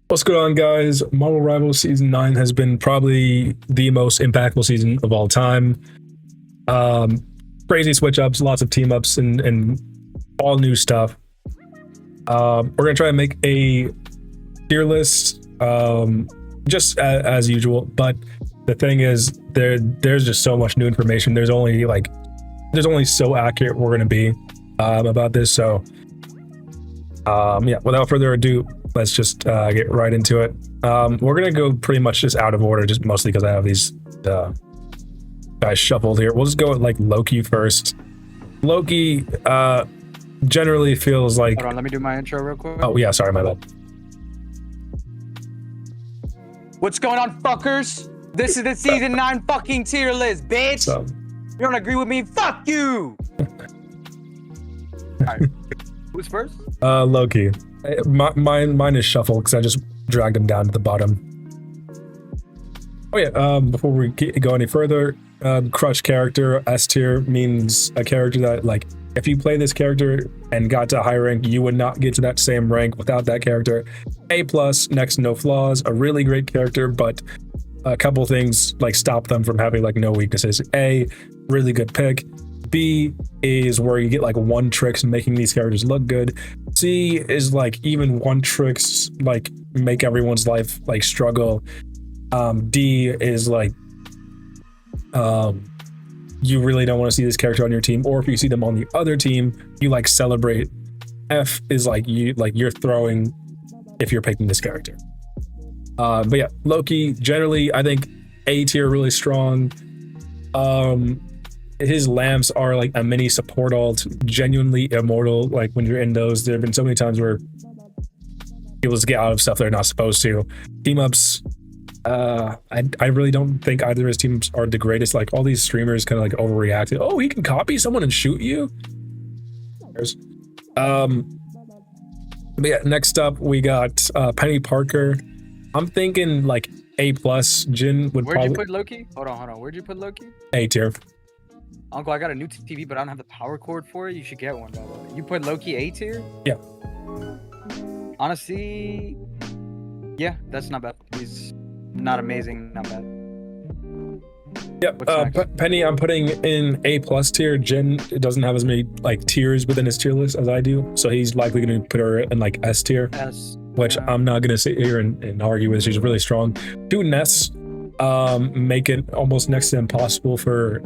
What's going on, guys? Marvel Rivals Season 9 has been probably the most impactful season of all time. Um, Crazy switch ups, lots of team ups, and all new stuff. We're going to try and make a tier list just as usual. But the thing is, there's just so much new information. There's only so accurate we're going to be about this. So, yeah, without further ado, let's just get right into it. We're gonna go pretty much just out of order, just mostly because I have these guys shuffled here. We'll just go with like Loki first. Loki generally feels like. Hold on, let me do my intro real quick. Oh yeah, sorry, my bad. What's going on, fuckers? This is the season 9 fucking tier list, bitch. So, You don't agree with me? Fuck you. Alright, who's first? Loki. Mine is shuffled because I just dragged him down to the bottom. Oh yeah, before we go any further, crush character, S tier means a character that, like, if you play this character and got to a high rank, you would not get to that same rank without that character. A+, next no flaws, a really great character, but a couple things like stop them from having like no weaknesses. A, really good pick. B is where you get like one tricks making these characters look good. C is like even one tricks like make everyone's life like struggle. D is like you really don't want to see this character on your team, or if you see them on the other team, you like celebrate. F is like you're throwing if you're picking this character. But yeah, Loki generally I think A tier, really strong. His lamps are like a mini support alt, genuinely immortal. Like when you're in those, there have been so many times where people just get out of stuff they're not supposed to. Team ups, I really don't think either of his teams are the greatest. Like all these streamers kind of like overreacted. Oh, he can copy someone and shoot you. But yeah, next up we got Penny Parker. I'm thinking like A+. Jin would. Where'd you put Loki? Hold on. Where'd you put Loki? A tier. Uncle, I got a new TV, but I don't have the power cord for it. You should get one, by the way. You put Loki A tier? Yeah. Honestly, yeah, that's not bad. He's not amazing, not bad. Yeah, Penny, I'm putting in A+ tier. Jin doesn't have as many like tiers within his tier list as I do, so he's likely going to put her in like S tier, which yeah. I'm not going to sit here and argue with. She's really strong. Two Ness make it almost next to impossible for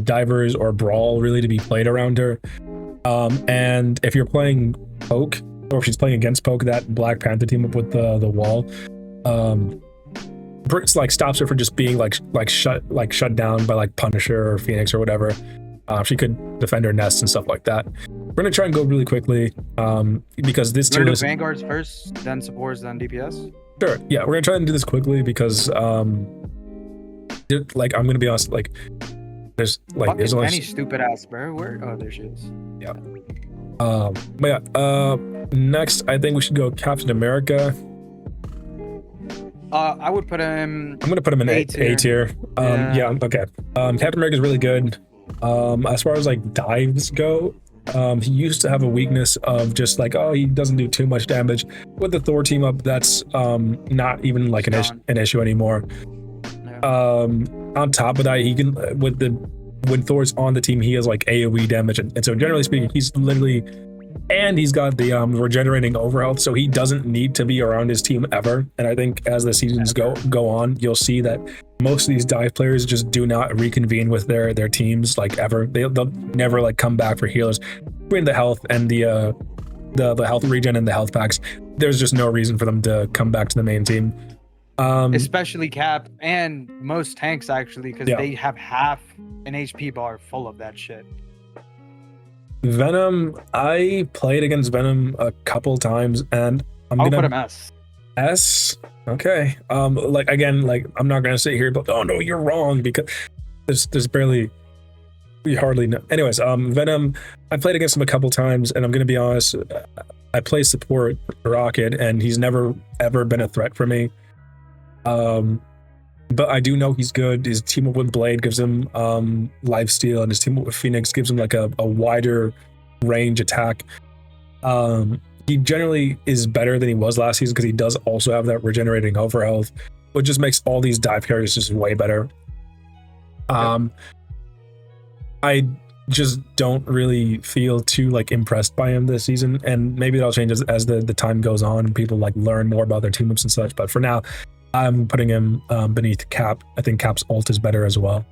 divers or brawl really to be played around her. And if you're playing Poke, or if she's playing against Poke, that Black Panther team up with the wall, it's like stops her from just being shut down by like Punisher or Phoenix or whatever. She could defend her nest and stuff like that. We're gonna try and go really quickly because this tier list. Vanguards first, then supports, then DPS. Sure. Yeah, we're gonna try and do this quickly because like I'm gonna be honest, like there's only any stupid ass bro. Where? Oh, there she is. Yeah. But yeah. Next, I think we should go Captain America. I would put him. I'm gonna put him in A tier. Yeah. Okay. Captain America is really good. As far as like dives go, he used to have a weakness of just like, oh, he doesn't do too much damage. With the Thor team up, that's not even like an issue anymore. On top of that, he can when Thor's on the team, he has like AoE damage, and so generally speaking, he's literally, and he's got the regenerating overhealth, so he doesn't need to be around his team ever. And I think as the seasons go on, you'll see that most of these dive players just do not reconvene with their teams like ever. They'll never like come back for healers. Between the health and the health regen and the health packs, there's just no reason for them to come back to the main team. Especially Cap and most tanks actually, because yeah. they have half an HP bar full of that shit. Venom, I played against Venom a couple times, and I'll put him S. S? Okay. Like again, like I'm not gonna sit here but oh no, you're wrong, because there's barely, we hardly know. Anyways, Venom, I played against him a couple times, and I'm gonna be honest, I play support Rocket, and he's never ever been a threat for me. But I do know he's good. His team up with Blade gives him lifesteal, and his team up with Phoenix gives him like a wider range attack. he generally is better than he was last season because he does also have that regenerating overhealth, which just makes all these dive carries just way better. I just don't really feel too like impressed by him this season, and maybe that'll change as the time goes on and people like learn more about their team-ups and such. But for now, I'm putting him beneath Cap. I think Cap's ult is better as well.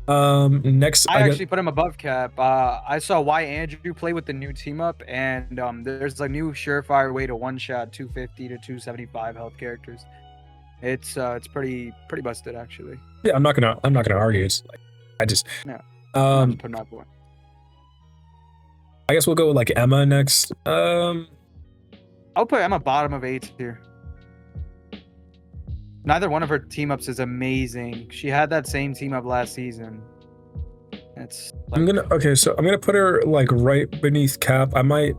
Next, I actually put him above Cap. I saw why Andrew play with the new team up, and there's a new surefire way to one-shot 250 to 275 health characters. It's pretty busted actually. Yeah, I'm not gonna argue. It's like I just I'm putting that point. I guess we'll go with like Emma next. I'll put Emma bottom of 8 here. Neither one of her team ups is amazing. She had that same team up last season. It's like, I'm gonna put her like right beneath Cap. I might.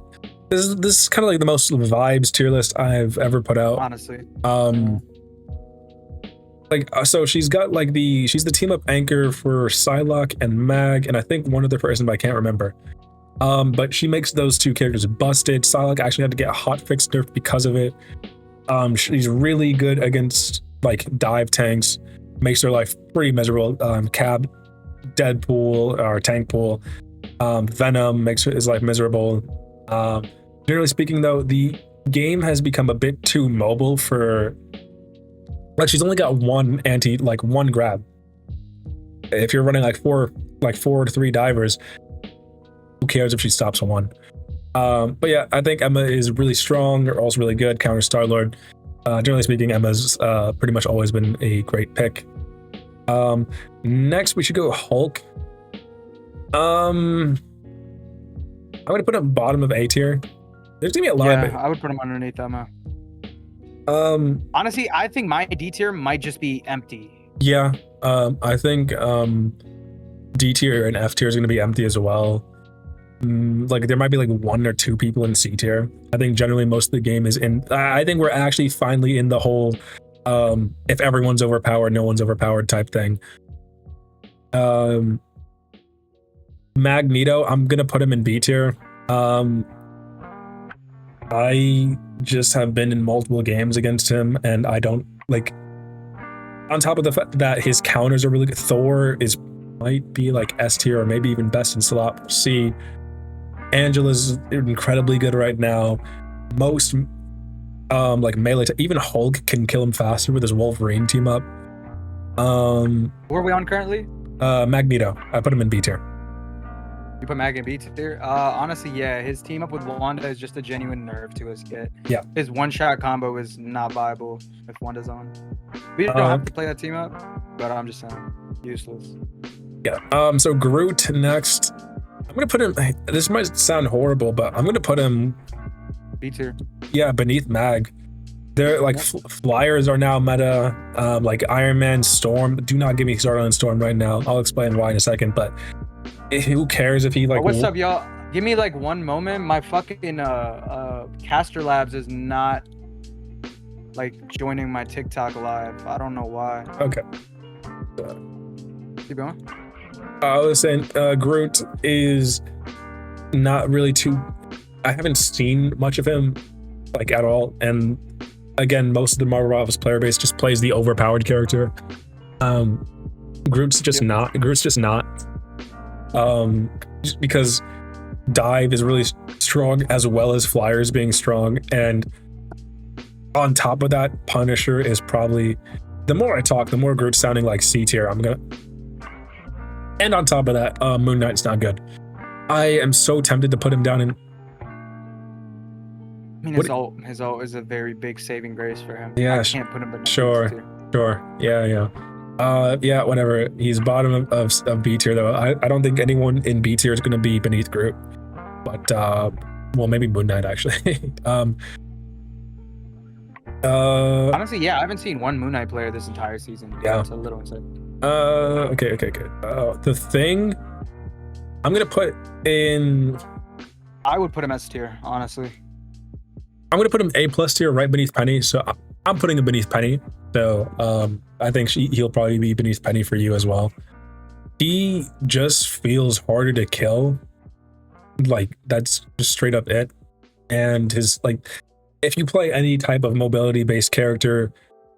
This is kind of like the most vibes tier list I've ever put out. Honestly. So she's got like she's the team up anchor for Psylocke and Mag, and I think one other person, but I can't remember. But she makes those two characters busted. Psylocke actually had to get a hotfix nerf because of it. She's really good against like dive tanks, makes her life pretty miserable. Cab, Deadpool or tank pool, Venom makes his life miserable. Generally speaking, though, the game has become a bit too mobile for. Like she's only got one grab. If you're running like four to three divers, who cares if she stops one? But yeah, I think Emma is really strong. They're also really good. Counter Star-Lord. Generally speaking, Emma's pretty much always been a great pick. Next, we should go Hulk. I'm gonna put him bottom of A tier. There's gonna be a lot. Yeah, I would put him underneath Emma. Honestly, I think my D tier might just be empty. Yeah, I think D tier and F tier is gonna be empty as well. Like there might be like one or two people in C tier. I think generally most of the game is in. I think we're actually finally in the whole if everyone's overpowered, no one's overpowered type thing. Magneto, I'm gonna put him in B tier. I just have been in multiple games against him, and I don't like. On top of the fact that his counters are really good, Thor might be like S tier or maybe even best in slot C. Angela's incredibly good right now. Most like melee, even Hulk can kill him faster with his Wolverine team up. Where are we on currently? Magneto. I put him in B tier. You put Mag in B tier? Honestly, yeah, his team up with Wanda is just a genuine nerve to us kid. Yeah. His one-shot combo is not viable if Wanda's on. We don't have to play that team up, but I'm just saying, useless. Yeah. So Groot next. I'm gonna put him. This might sound horrible, but I'm gonna put him B tier. Yeah, beneath Mag. They're like flyers are now meta. Like Iron Man, Storm. Do not get me started on Storm right now. I'll explain why in a second. But who cares if he like? What's up, y'all? Give me like one moment. My fucking Caster Labs is not like joining my TikTok live. I don't know why. Okay. Keep going. I was saying Groot is not really too. I haven't seen much of him like at all, and again, most of the Marvel Rivals player base just plays the overpowered character. Groot's just not. Just because dive is really strong as well as flyers being strong, and on top of that, Punisher is probably. The more I talk, the more Groot's sounding like C tier. And on top of that, Moon Knight's not good. I am so tempted to put him down in. I mean, his ult is a very big saving grace for him. Yeah, I can't put him beneath sure. Yeah. Yeah, whatever. He's bottom of B tier though. I don't think anyone in B tier is going to be beneath Groot. But well, maybe Moon Knight actually. Honestly, yeah, I haven't seen one Moon Knight player this entire season. Yeah, it's a little insane. Okay, good. The Thing, I'm gonna put in. I would put him S tier, honestly. I'm gonna put him A+ tier, right beneath Penny. So I'm putting him beneath Penny. So I think he'll probably be beneath Penny for you as well. He just feels harder to kill. Like that's just straight up it. and his like, if you play any type of mobility based character,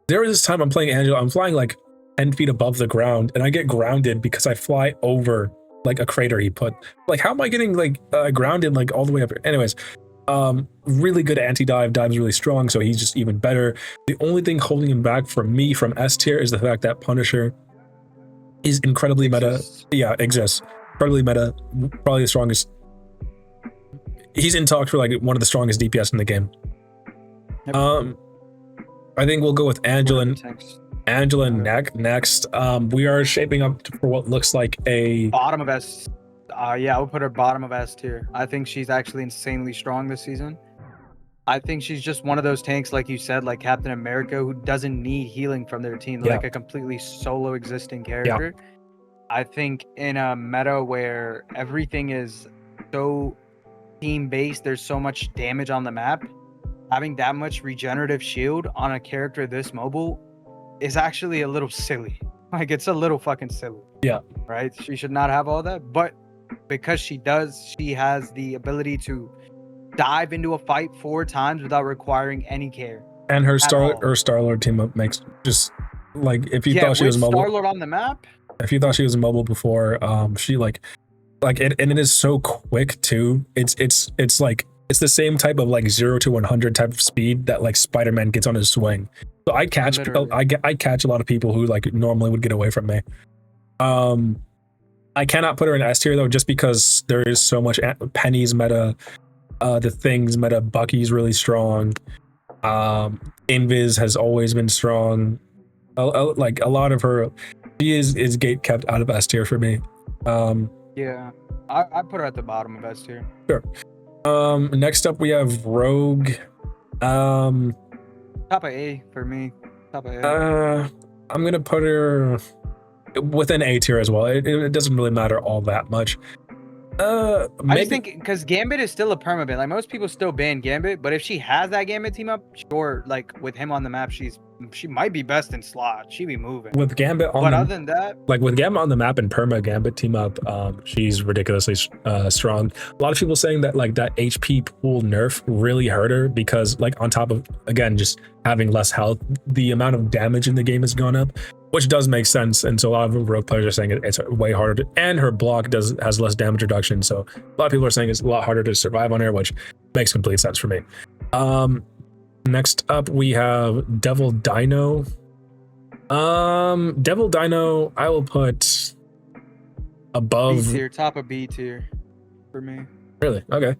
there was this time I'm playing Angela, I'm flying like 10 feet above the ground, and I get grounded because I fly over like a crater he put. Like, how am I getting like grounded like all the way up here? Anyways, really good anti-dive, dives really strong, so he's just even better. The only thing holding him back from me from S tier is the fact that Punisher is incredibly meta. Yeah, exists. Incredibly meta, probably the strongest. He's in talks for like one of the strongest DPS in the game. Yep. I think we'll go with Angela. Angela next. We are shaping up for what looks like a bottom of S. Yeah, I would put her bottom of S tier. I think she's actually insanely strong this season. I think she's just one of those tanks, like you said, like Captain America, who doesn't need healing from their team, like a completely solo existing character. Yeah. I think in a meta where everything is so team-based, there's so much damage on the map, having that much regenerative shield on a character this mobile is actually a little silly. Like, it's a little fucking silly. Yeah. Right? She should not have all that, but because she does, she has the ability to dive into a fight 4 times without requiring any care. And her Star-Lord team up makes just like, if you thought she was mobile, Star-Lord on the map. If you thought she was mobile before, she like it, and it is so quick too. It's like it's the same type of like 0 to 100 type of speed that like Spider-Man gets on his swing. So I catch a lot of people who like normally would get away from me. I cannot put her in S tier though, just because there is so much Penny's meta, the Thing's meta. Bucky's really strong. Invis has always been strong. Like a lot of her, she is gate kept out of S tier for me. Yeah, I put her at the bottom of S tier. Sure. Next up we have Rogue. Top of A for me. Top of A. I'm gonna put her within A tier as well. It doesn't really matter all that much. I just think because Gambit is still a permaban. Like, most people still ban Gambit, but if she has that Gambit team up, sure, like with him on the map, she might be best in slot. She be moving with Gambit on. But other than that, like with Gambit on the map and perma Gambit team up, she's ridiculously strong. A lot of people saying that like that HP pool nerf really hurt her because like on top of, again, just having less health, the amount of damage in the game has gone up, which does make sense. And so a lot of Rogue players are saying it's way harder and her block has less damage reduction. So a lot of people are saying it's a lot harder to survive on her, which makes complete sense for me. Next up we have Devil Dino. Devil Dino, I will put above B tier, top of B tier for me. Really? Okay.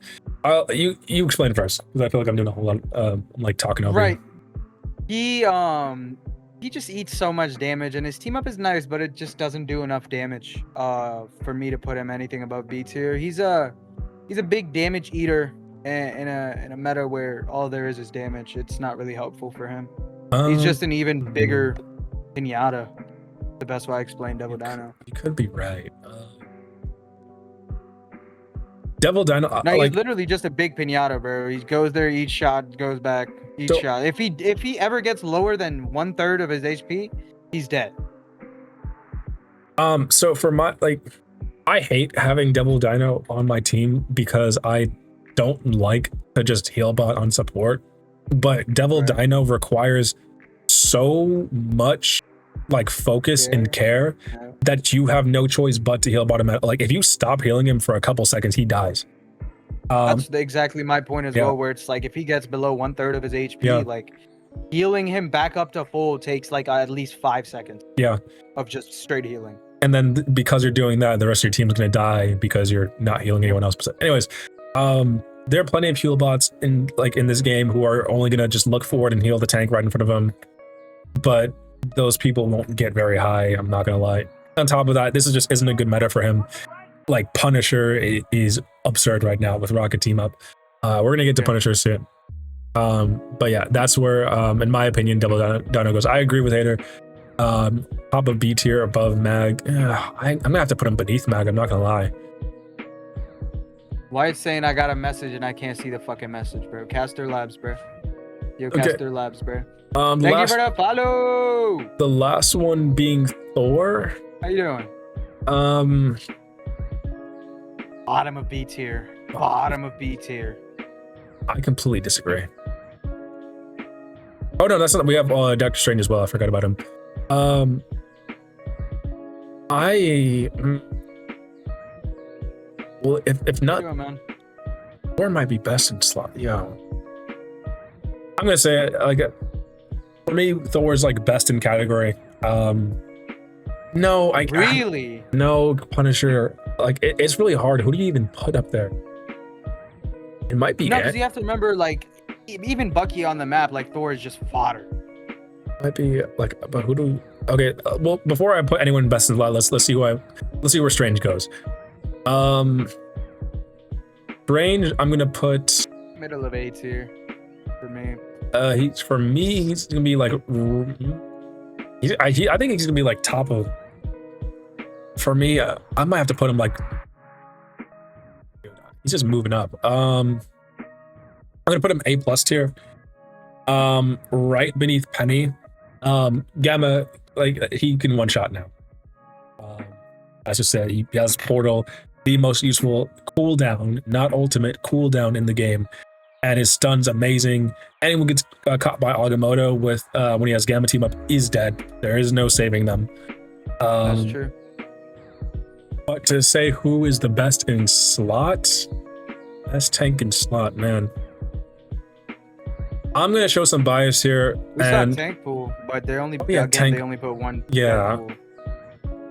You explain it first, because I feel like I'm doing a whole lot like talking over. Right. He just eats so much damage, and his team up is nice, but it just doesn't do enough damage for me to put him anything above B tier. He's a big damage eater in a meta where all there is damage. It's not really helpful for him. He's just an even bigger pinata. The best way I explain Devil Dino. You could be right. Devil Dino. No, he's literally just a big pinata, bro. He goes there, each shot, goes back, each shot. If he ever gets lower than 1/3 of his HP, he's dead. So for my I hate having Devil Dino on my team because I don't like to just heal bot on support. But Devil Dino requires so much like focus and care that you have no choice but to heal bottom. Like, if you stop healing him for a couple seconds, he dies. That's exactly my point as well, where it's like if he gets below 1/3 of his HP, like healing him back up to full takes like at least 5 seconds of just straight healing. And then because you're doing that, the rest of your team's gonna die because you're not healing anyone else. Anyways, there are plenty of heal bots in this game who are only gonna just look forward and heal the tank right in front of them, but those people won't get very high, I'm not gonna lie. On top of that, this just isn't a good meta for him. Like, Punisher is absurd right now with Rocket team up. We're gonna get to Punisher soon. But yeah, that's where in my opinion Devil Dino goes. I agree with Hater. Top of B tier, above Mag. I'm gonna have to put him beneath Mag, I'm not gonna lie. Why it's saying I got a message and I can't see the fucking message, bro? Caster Labs, bro. Yo, Caster Labs, bro. Thank you for the follow. The last one being Thor. How you doing? Bottom of B tier. Bottom of B tier. I completely disagree. Oh no, that's not. We have Doctor Strange as well. I forgot about him. Well, if not, man. Thor might be best in slot. Yo, I'm gonna say like for me, Thor is like best in category. No, really no Punisher. Like it's really hard. Who do you even put up there? It might be. No, because you have to remember, like, even Bucky on the map, like Thor is just fodder. Might be like, but who do? Okay, well, before I put anyone best in slot, let's see where Strange goes. Strange, I'm gonna put middle of A tier for me. He's gonna be like, I think he's gonna be like top of. For me, I might have to put him like. He's just moving up. I'm gonna put him A+ tier. Right beneath Penny. Gamma, like he can one shot now. As I said, he has Portal, the most useful cooldown, not ultimate cooldown in the game, and his stun's amazing. Anyone gets caught by Agamotto with when he has Gamma team up is dead. There is no saving them. That's true. But to say who is the best in slot, best tank in slot, man. I'm gonna show some bias here. We saw tank pool, but they only they only put one. Yeah.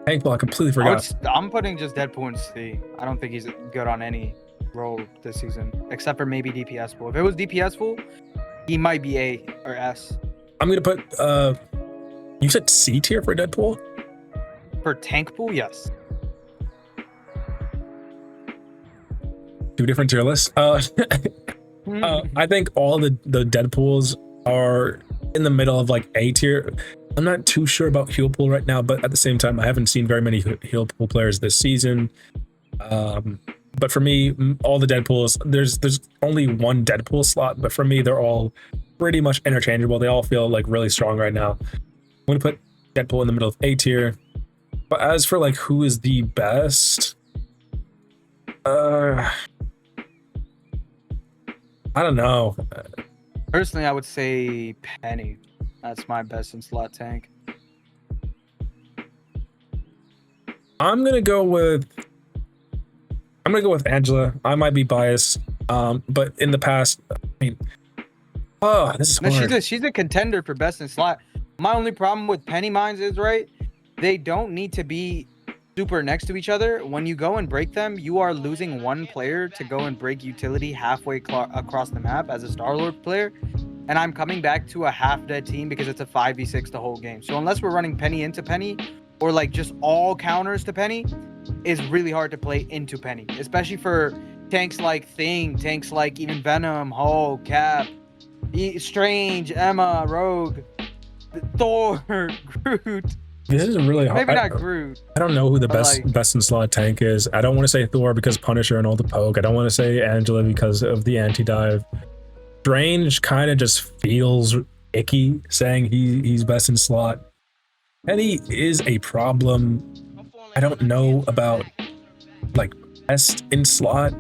Tank pool, I completely forgot. I'm putting just Deadpool in C. I don't think he's good on any role this season, except for maybe DPS pool. If it was DPS pool, he might be A or S. I'm gonna put you said C tier for Deadpool? For tank pool, yes. Two different tier lists. I think all the Deadpools are in the middle of like A tier. I'm not too sure about heal pool right now, but at the same time, I haven't seen very many heal pool players this season. But for me, all the Deadpools, there's only one Deadpool slot, but for me, they're all pretty much interchangeable. They all feel like really strong right now. I'm gonna put Deadpool in the middle of A tier. But as for like who is the best, I don't know. Personally, I would say Penny. That's my best in slot tank. I'm gonna go with Angela. I might be biased, but in the past, I mean, this is hard. She's a contender for best in slot. My only problem with Penny mines is they don't need to be super next to each other. When you go and break them, you are losing one player to go and break utility halfway across the map as a Star-Lord player. And I'm coming back to a half-dead team because it's a 5v6 the whole game. So unless we're running Penny into Penny, or like just all counters to Penny, it's really hard to play into Penny. Especially for tanks like Thing, tanks like even Venom, Hulk, Cap, Strange, Emma, Rogue, Thor, Groot. This is really hard. Maybe not Groot. I don't know who the best in slot tank is. I don't want to say Thor because Punisher and all the poke. I don't want to say Angela because of the anti-dive. Strange kind of just feels icky saying he's best in slot. Penny is a problem. I don't know about like best in slot.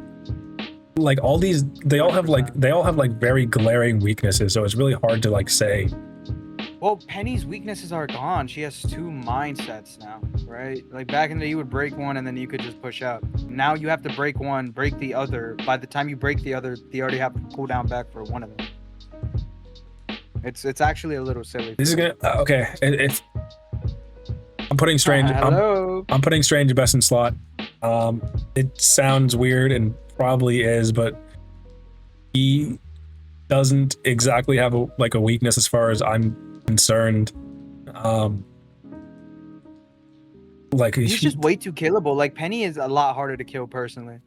Like all these, they all have like very glaring weaknesses, so it's really hard to like say. Well, Penny's weaknesses are gone. She has two mindsets now, right? Like back in the day, you would break one and then you could just push out. Now you have to break one, break the other. By the time you break the other, you already have to cool down back for one of them. It's actually a little silly. This is gonna okay. I'm putting Strange. I'm putting Strange best in slot. It sounds weird and probably is, but he doesn't exactly have a weakness as far as I'm concerned. He's just way too killable. Like Penny is a lot harder to kill personally.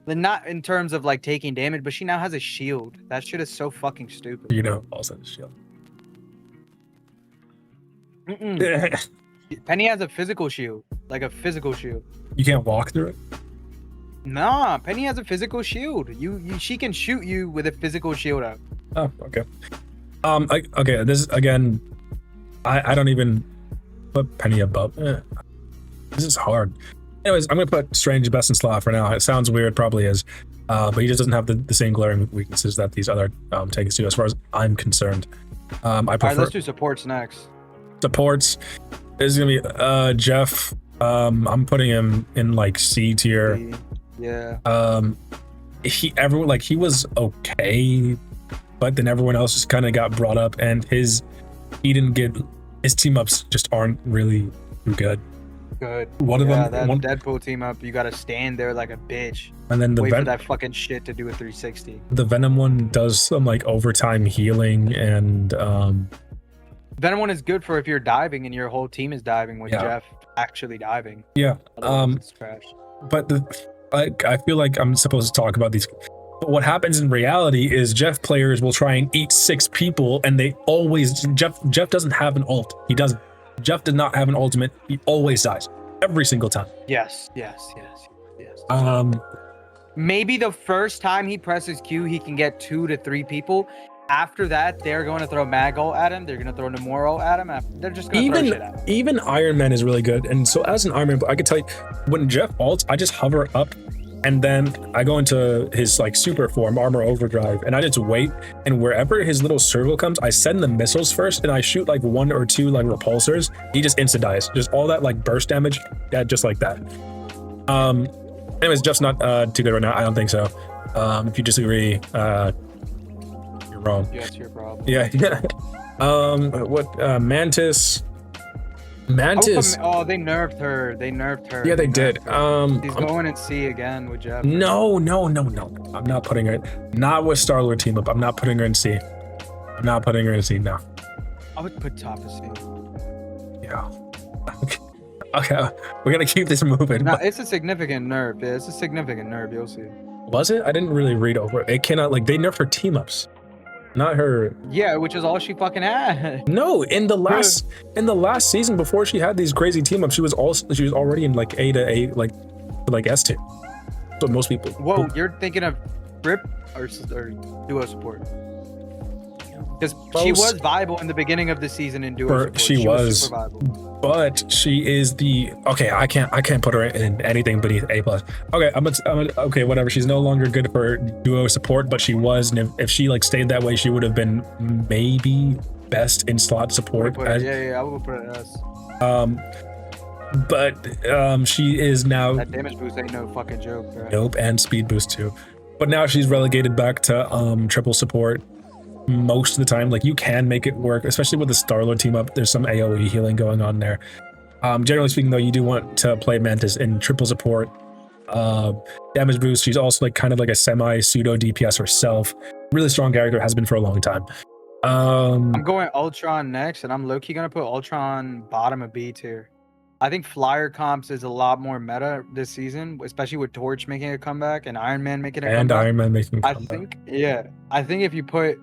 Not in terms of like taking damage, but she now has a shield. That shit is so fucking stupid. You know, also the shield. Penny has a physical shield, like a physical shield. You can't walk through it. Nah, Penny has a physical shield. She can shoot you with a physical shield out. Oh, okay. Okay. This again, I don't even put Penny above. This is hard. Anyways, I'm gonna put Strange best in slot for now. It sounds weird, probably is. but he just doesn't have the same glaring weaknesses that these other tanks do, as far as I'm concerned. I prefer. All right, let's do supports next. Supports is gonna be Jeff. I'm putting him in like C tier. Yeah. He was okay, but then everyone else just kind of got brought up, and his team ups just aren't really good. One of them, that Deadpool team up, you gotta stand there like a bitch, and then wait for that fucking shit to do a 360. The Venom one does some like overtime healing, and Venom one is good for if you're diving and your whole team is diving with Jeff actually diving. Yeah. It's trash. But I feel like I'm supposed to talk about these. But what happens in reality is Jeff players will try and eat 6 people, and they always Jeff doesn't have an ult. He doesn't. Jeff does not have an ultimate. He always dies every single time. Yes. Maybe the first time he presses Q, he can get 2 to 3 people. After that, they're going to throw mag ult at him. They're going to throw Namor ult at him. They're just going to throw shit at him. Even Iron Man is really good. And so as an Iron Man, I could tell you, when Jeff ults, I just hover up, and then I go into his like super form, armor overdrive, and I just wait. And wherever his little circle comes, I send the missiles first, and I shoot like 1 or 2 like repulsors. He just insta dies. Just all that like burst damage, just like that. Anyways, Jeff's not too good right now. I don't think so. If you disagree, you're wrong. Yeah, it's your problem. Yeah. Mantis? Mantis. Oh, they nerfed her. Yeah, they did. She's going in C again with Jeff. No. I'm not putting her. Not with Star-Lord team up. I'm not putting her in C. I'm not putting her in C. No. I would put top of C. Yeah. Okay. We're gonna keep this moving. No, it's a significant nerf. Yeah, it's a significant nerf. You'll see. Was it? I didn't really read over it. It cannot like they nerfed her team ups. Not her. Yeah, which is all she fucking had. No, in the last season before she had these crazy team ups, she was already in like A to A like S2. So most people. Whoa, you're thinking of Rip or duo support? Because she was viable in the beginning of the season in duo support. She was super viable. But she is the I can't put her in anything beneath A+. Okay, I'm okay, whatever. She's no longer good for duo support, but she was, and if she like stayed that way, she would have been maybe best in slot support. I would put it as. But she is now. That damage boost ain't no fucking joke, bro. Nope, and speed boost too. But now she's relegated back to triple support. Most of the time, like you can make it work, especially with the Star-Lord team up. There's some AoE healing going on there. Generally speaking, though, you do want to play Mantis in triple support. Damage boost. She's also like kind of like a semi pseudo DPS herself. Really strong character, has been for a long time. I'm going Ultron next, and I'm low-key gonna put Ultron bottom of B tier. I think flyer comps is a lot more meta this season, especially with Torch making a comeback and Iron Man making a comeback. And Iron Man making a comeback. I think if you put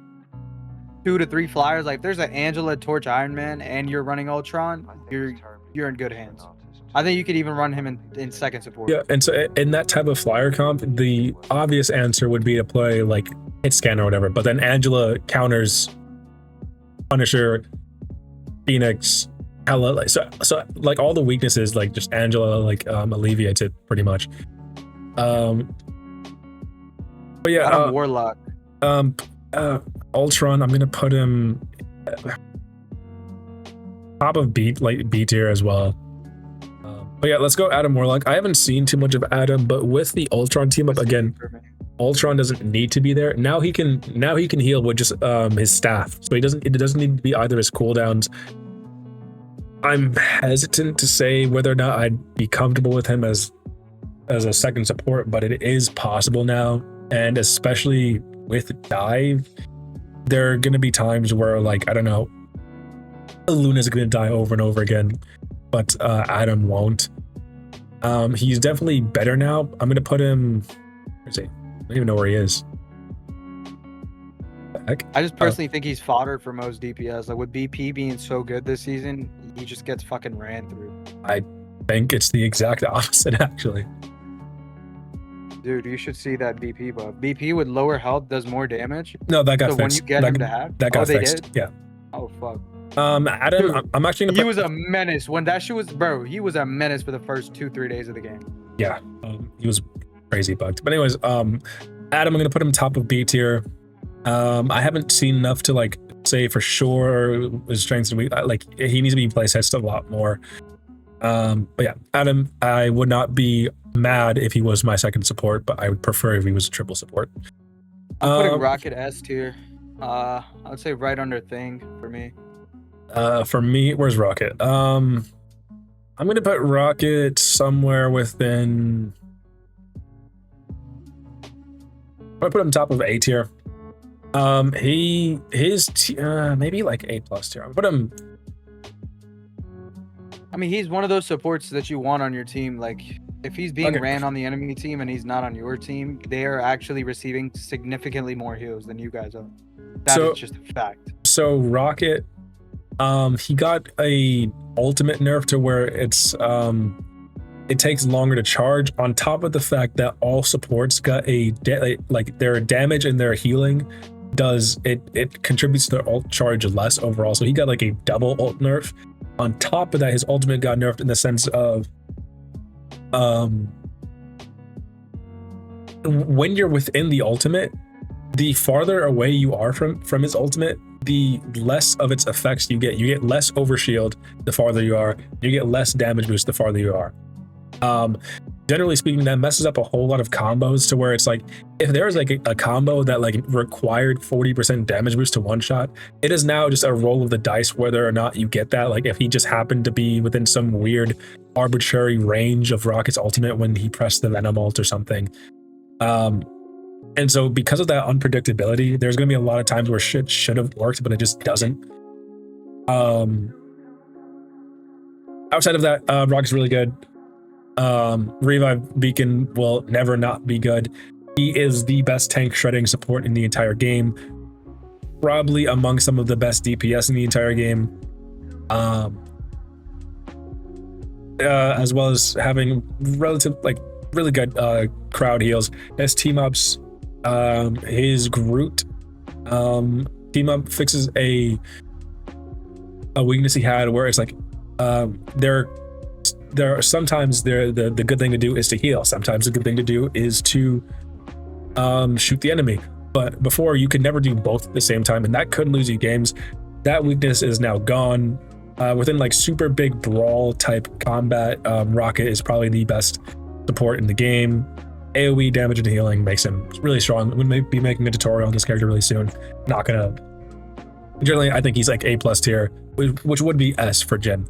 2 to 3 flyers, like if there's an Angela, Torch, Iron Man, and you're running Ultron, you're in good hands. I think you could even run him in second support. Yeah, and so in that type of flyer comp, the obvious answer would be to play like hit scan or whatever, but then Angela counters Punisher, Phoenix, Hela, like so like all the weaknesses, like just Angela like alleviates it pretty much. But yeah, Warlock. Ultron, I'm gonna put him top of B tier as well. But yeah, let's go Adam Warlock. I haven't seen too much of Adam, but with the Ultron team up again, Ultron doesn't need to be there. Now he can heal with just his staff. So it doesn't need to be either his cooldowns. I'm hesitant to say whether or not I'd be comfortable with him as a second support, but it is possible now. And especially with dive, there are going to be times where, like, I don't know, Luna's going to die over and over again, but Adam won't. He's definitely better now. I'm going to put him, where's he? I don't even know where he is. Heck? I just personally think he's fodder for most DPS. Like with BP being so good this season, he just gets fucking ran through. I think it's the exact opposite, actually. Dude, you should see that BP buff. BP with lower health does more damage. No, that got fixed. When you get him to have, that got fixed. Yeah. Oh fuck. Adam, dude, I'm actually gonna. He was a menace when that shit was, bro. He was a menace for the first 2-3 days of the game. Yeah, he was crazy bugged. But anyways, Adam, I'm gonna put him top of B tier. I haven't seen enough to like say for sure his strengths and like he needs to be play tested a lot more. But yeah, Adam, I would not be mad if he was my second support, but I would prefer if he was a triple support. I'm putting Rocket S tier. I would say right under Thing for me. For me, where's Rocket? I'm gonna put Rocket somewhere within. I'm gonna put him top of A tier. Maybe like A plus tier. I'm gonna put him. I mean, he's one of those supports that you want on your team. Like, if he's being ran on the enemy team and he's not on your team, they are actually receiving significantly more heals than you guys are. That is just a fact. So Rocket, he got a ultimate nerf to where it's it takes longer to charge. On top of the fact that all supports got like their damage and their healing does it contributes to their ult charge less overall. So he got like a double ult nerf. On top of that, his ultimate got nerfed in the sense of when you're within the ultimate, the farther away you are from his ultimate, the less of its effects you get. You get less overshield the farther you are. You get less damage boost the farther you are. Generally speaking, that messes up a whole lot of combos to where it's like, if there was like a combo that like required 40% damage boost to one shot, it is now just a roll of the dice whether or not you get that. Like if he just happened to be within some weird arbitrary range of Rocket's ultimate when he pressed the Venom ult or something. And so because of that unpredictability, there's going to be a lot of times where shit should have worked, but it just doesn't. Outside of that, Rocket's really good. Revive Beacon will never not be good. He is the best tank shredding support in the entire game, probably among some of the best DPS in the entire game, as well as having really good crowd heals. His team ups, his Groot team up fixes a weakness he had where it's like there are sometimes the good thing to do is to heal. Sometimes the good thing to do is to shoot the enemy. But before, you could never do both at the same time, and that could lose you games. That weakness is now gone. Within like super big brawl type combat, Rocket is probably the best support in the game. AoE damage and healing makes him really strong. I'm gonna be making a tutorial on this character really soon. Not gonna. Generally, I think he's like A plus tier, which would be S for Jin.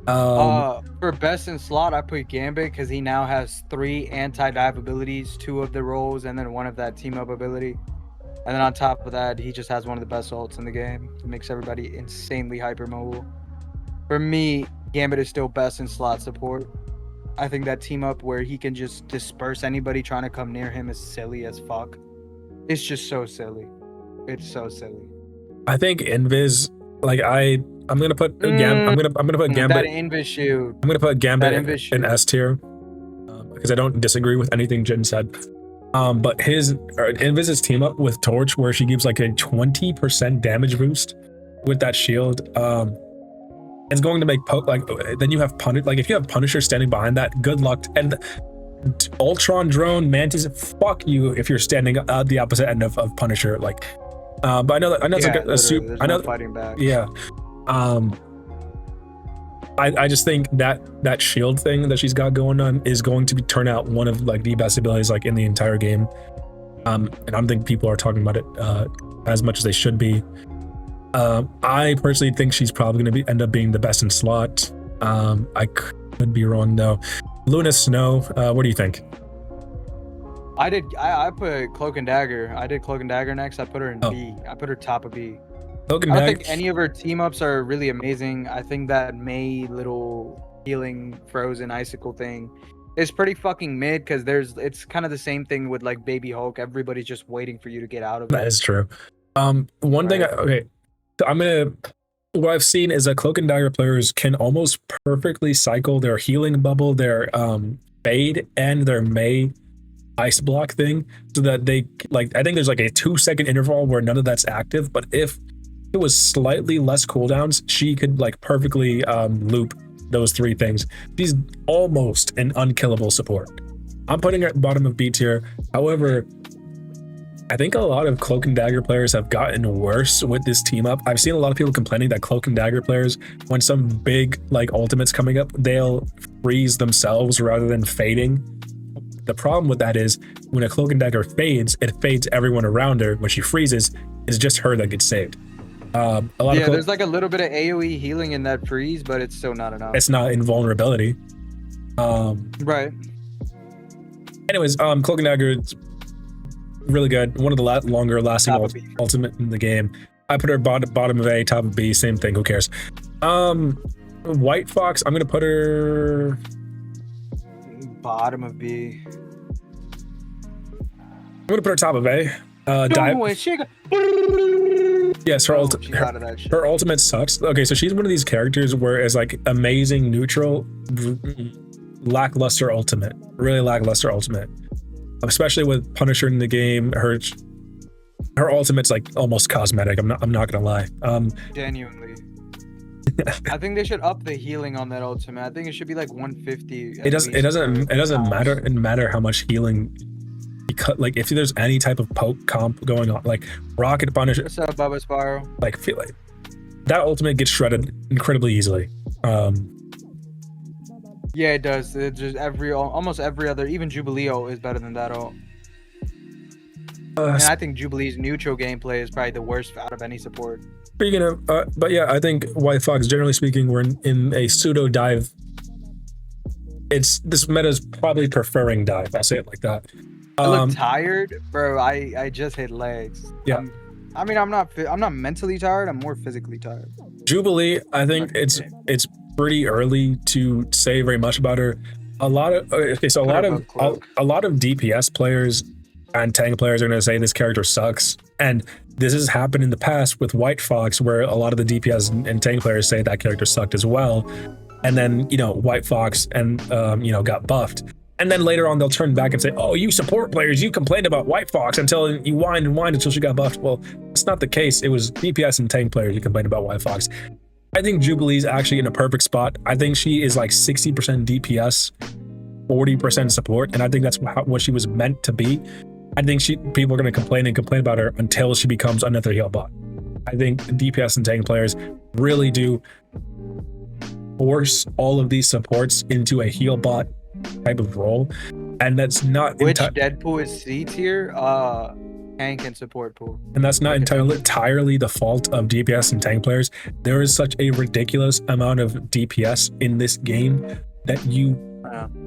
For best in slot, I put Gambit because he now has 3 anti-dive abilities, 2 of the rolls, and then 1 of that team up ability. And then on top of that, he just has one of the best ults in the game. It makes everybody insanely hyper mobile. For me, Gambit is still best in slot support. I think that team up where he can just disperse anybody trying to come near him is silly as fuck. It's just so silly. It's so silly. I think Invis, like I'm gonna put I'm gonna put Gambit. That Invis shield. I'm gonna put Gambit in S tier because I don't disagree with anything Jin said. But Invis's team up with Torch, where she gives like a 20% damage boost with that shield, it's going to make then you have Punisher. Like if you have Punisher standing behind that, good luck. And Ultron drone Mantis, fuck you if you're standing at the opposite end of Punisher. Like, but I know it's like a super. I know fighting back. Yeah. I just think that shield thing that she's got going on is going to turn out one of like the best abilities like in the entire game. And I don't think people are talking about it as much as they should be. I personally think she's probably going to end up being the best in slot. I could be wrong though. Luna Snow, what do you think? I put Cloak and Dagger. I did Cloak and Dagger next. I put her in B. I put her top of B. I don't think any of her team ups are really amazing. I think that May little healing frozen icicle thing is pretty fucking mid because it's kind of the same thing with like Baby Hulk. Everybody's just waiting for you to get out of it. That is true. One thing, what I've seen is that Cloak and Dagger players can almost perfectly cycle their healing bubble, their fade, and their May ice block thing, so that they like. I think there's like a 2-second interval where none of that's active, but if it was slightly less cooldowns, she could like perfectly loop those 3 things. She's almost an unkillable support. I'm putting her at the bottom of B tier. However, I think a lot of Cloak and Dagger players have gotten worse with this team up. I've seen a lot of people complaining that Cloak and Dagger players, when some big like ultimates coming up, they'll freeze themselves rather than fading. The problem with that is when a Cloak and Dagger fades, it fades everyone around her. When she freezes, it's just her that gets saved. There's like a little bit of AoE healing in that freeze, but it's still not enough. It's not invulnerability. Right. Anyways, Cloak and Dagger, really good. One of the longer lasting ultimate in the game. I put her bottom of A, top of B, same thing. Who cares? White Fox, I'm gonna put her bottom of B. I'm gonna put her top of A. Yes, her ultimate sucks. Okay, so she's one of these characters where it's like amazing neutral, lackluster ultimate. Really lackluster ultimate. Especially with Punisher in the game, her ultimate's like almost cosmetic. I'm not gonna lie. Genuinely. I think they should up the healing on that ultimate. I think it should be like 150. It doesn't matter how much healing. Because like if there's any type of poke comp going on, like Rocket Punisher. What's up, Bubba Spiral? Like feel like that ultimate gets shredded incredibly easily. Yeah, it does. It's just almost every other, even Jubileo is better than that ult. And I think Jubilee's neutral gameplay is probably the worst out of any support. Speaking of, but yeah, I think White Fox, generally speaking, we're in a pseudo dive. This meta is probably preferring dive. I'll say it like that. I look tired, bro. I just hit legs. Yeah. I'm not mentally tired. I'm more physically tired. Jubilee, I think it's pretty early to say very much about her. A lot of DPS players and tank players are going to say this character sucks, and this has happened in the past with White Fox, where a lot of the DPS and tank players say that character sucked as well, and then White Fox and got buffed. And then later on, they'll turn back and say, oh, you support players, you complained about White Fox until you whined and whined until she got buffed. Well, it's not the case. It was DPS and tank players who complained about White Fox. I think Jubilee's actually in a perfect spot. I think she is like 60% DPS, 40% support. And I think that's what she was meant to be. I think people are going to complain about her until she becomes another heal bot. I think DPS and tank players really do force all of these supports into a heal bot type of role, and that's not which Deadpool is C tier, tank and support pool, and that's not entirely the fault of DPS and tank players. There is such a ridiculous amount of DPS in this game that you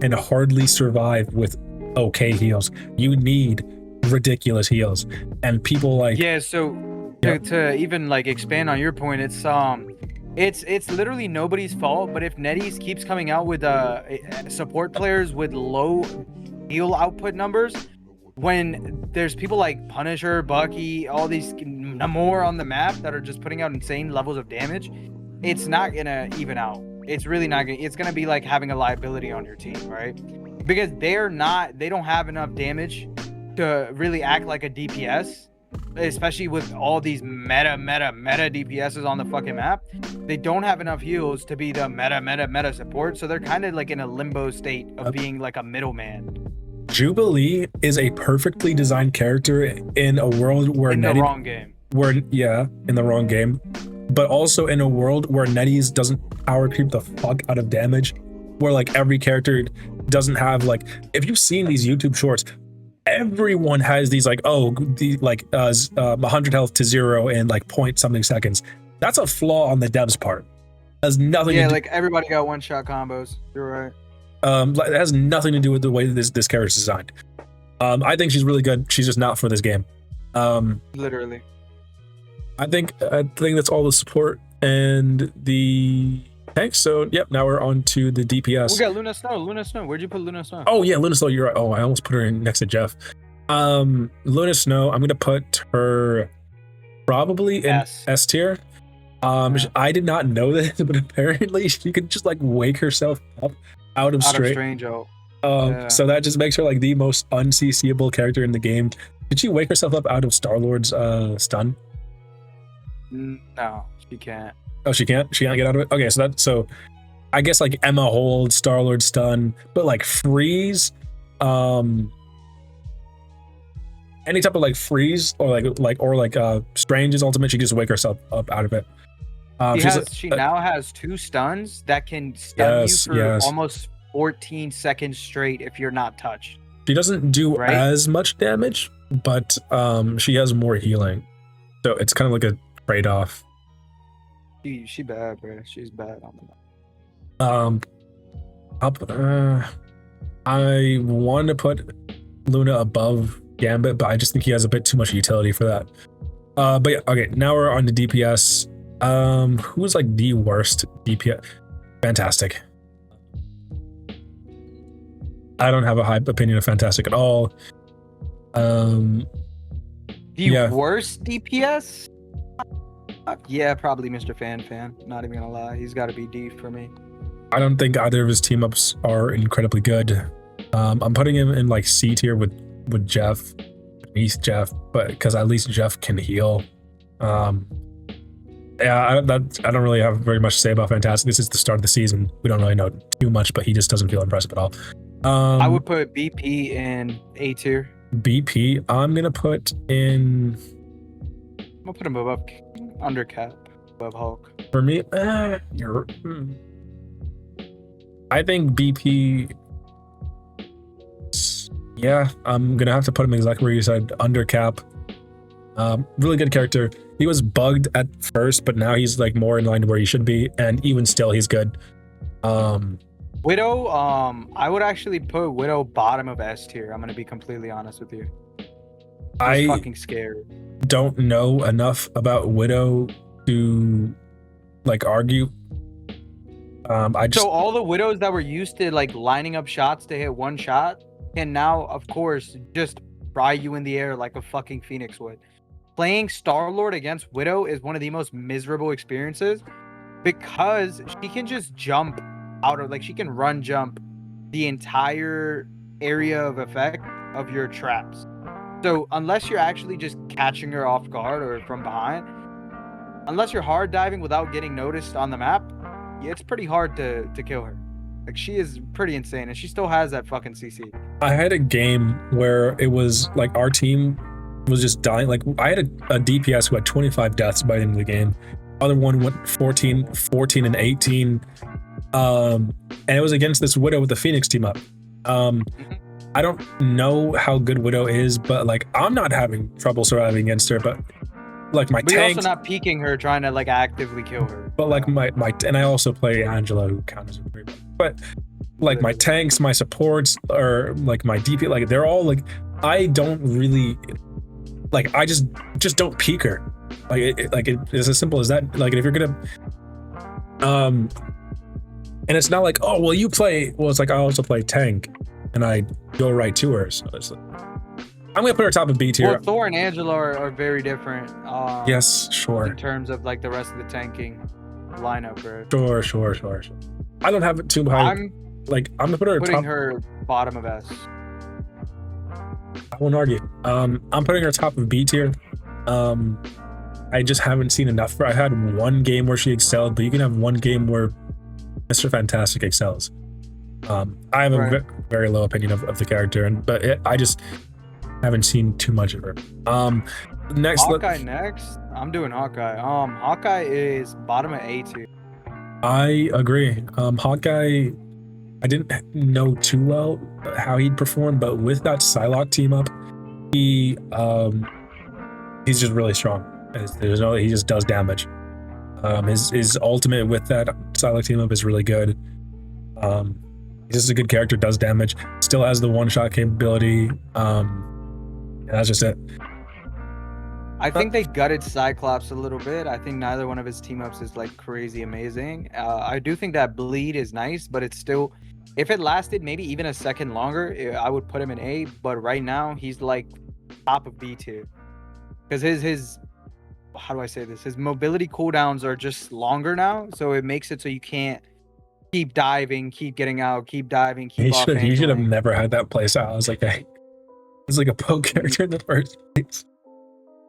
can hardly survive with okay heals. You need ridiculous heals, and people like to even like expand on your point, it's literally nobody's fault, but if NetEase keeps coming out with support players with low heal output numbers, when there's people like Punisher, Bucky, all these more on the map that are just putting out insane levels of damage, it's not gonna even out. It's really not gonna. It's gonna be like having a liability on your team, right? Because they don't have enough damage to really act like a DPS. Especially with all these meta DPSs on the fucking map, they don't have enough heals to be the meta support, so they're kind of like in a limbo state of being like a middleman. Jubilee is a perfectly designed character in a world where in the wrong game. In the wrong game, but also in a world where NetEase doesn't power creep the fuck out of damage, where like every character doesn't have like, if you've seen these YouTube shorts, everyone has these like 100 health to 0 in like point something seconds. That's a flaw on the devs part. It has nothing to do, like everybody got one shot combos. You're right. It has nothing to do with the way that this character is designed. I think she's really good. She's just not for this game. Literally. I think that's all the support and the tanks. So yep, now we're on to the DPS. We got Luna Snow. Where'd you put Luna Snow? Oh yeah, Luna Snow, you're right. Oh, I almost put her in next to Jeff. Luna Snow, I'm gonna put her probably in S tier. I did not know this, but apparently she could just like wake herself up out of strange. So that just makes her like the most unCCable character in the game. Did she wake herself up out of Star-Lord's stun? No, she can't. Oh, she can't get out of it. Okay, so I guess like Emma hold, Star-Lord stun, but like freeze, any type of like freeze or Strange's ultimate, she can just wake herself up out of it. She now has 2 stuns that can stun you for almost 14 seconds straight if you're not touched. She doesn't do as much damage, but she has more healing, so it's kind of like a trade-off. She bad, bro. She's bad on the map. I want to put Luna above Gambit, but I just think he has a bit too much utility for that. But yeah, okay, now we're on to DPS. Who's like the worst DPS? Fantastic. I don't have a high opinion of Fantastic at all. The worst DPS? Yeah, probably Mr. Fan. Not even gonna lie, he's got to be D for me. I don't think either of his team ups are incredibly good. I'm putting him in like C tier with Jeff, Jeff, but because at least Jeff can heal. Yeah, I don't really have very much to say about Fantastic. This is the start of the season. We don't really know too much, but he just doesn't feel impressive at all. I would put BP in A tier. BP, I'm gonna put in. I'm gonna put him above Undercap, above Hulk. For me, I think BP. Yeah, I'm gonna have to put him exactly where you said, Undercap. Really good character. He was bugged at first, but now he's like more in line to where he should be, and even still, he's good. Widow, I would actually put Widow bottom of S tier. I'm gonna be completely honest with you. I'm fucking scared. Don't know enough about Widow to like argue. So all the Widows that were used to like lining up shots to hit one shot can now, of course, just fry you in the air like a fucking Phoenix would. Playing Star-Lord against Widow is one of the most miserable experiences because she can just jump out of, like, she can run jump the entire area of effect of your traps. So unless you're actually just catching her off guard or from behind, unless you're hard diving without getting noticed on the map, it's pretty hard to kill her. Like, she is pretty insane, and she still has that fucking CC. I had a game where it was like our team was just dying. Like, I had a DPS who had 25 deaths by the end of the game. Other one went 14 and 18. And it was against this Widow with the Phoenix team up. I don't know how good Widow is, but like, I'm not having trouble surviving against her, but like my tanks. You're also not peeking her, trying to like actively kill her. But like my and I also play Angela, who counts as a free. But like my tanks, my supports, or like my DP, like they're all like, I don't really like. I just don't peek her. Like it's as simple as that. Like if you're gonna, and it's not like, oh well, you play. Well, it's like I also play tank, and I go right to her. So it's like, I'm gonna put her top of B tier. Well, Thor and Angela are very different. Yes, sure. In terms of like the rest of the tanking lineup, bro. Sure. I don't have it too high. I'm gonna put her putting her bottom of S. I won't argue. I'm putting her top of B tier. I just haven't seen enough for. I had one game where she excelled, but you can have one game where Mr. Fantastic excels. I have a very low opinion of the character, but I just haven't seen too much of her. Next, Hawkeye next. I'm doing Hawkeye. Hawkeye is bottom of A tier. I agree. Hawkeye, I didn't know too well how he'd perform, but with that Psylocke team up, he's just really strong. He just does damage. His ultimate with that Psylocke team up is really good. He's just a good character, does damage, still has the one-shot capability. That's just it. I think they gutted Cyclops a little bit. I think neither one of his team ups is like crazy amazing. I do think that bleed is nice, but it's still, if it lasted maybe even a second longer, I would put him in A. But right now he's like top of B tier because his how do I say this? His mobility cooldowns are just longer now, so it makes it so you can't keep diving, keep getting out, keep diving, keep off. He should have never had that place out. I was like, it's like a poke character in the first place.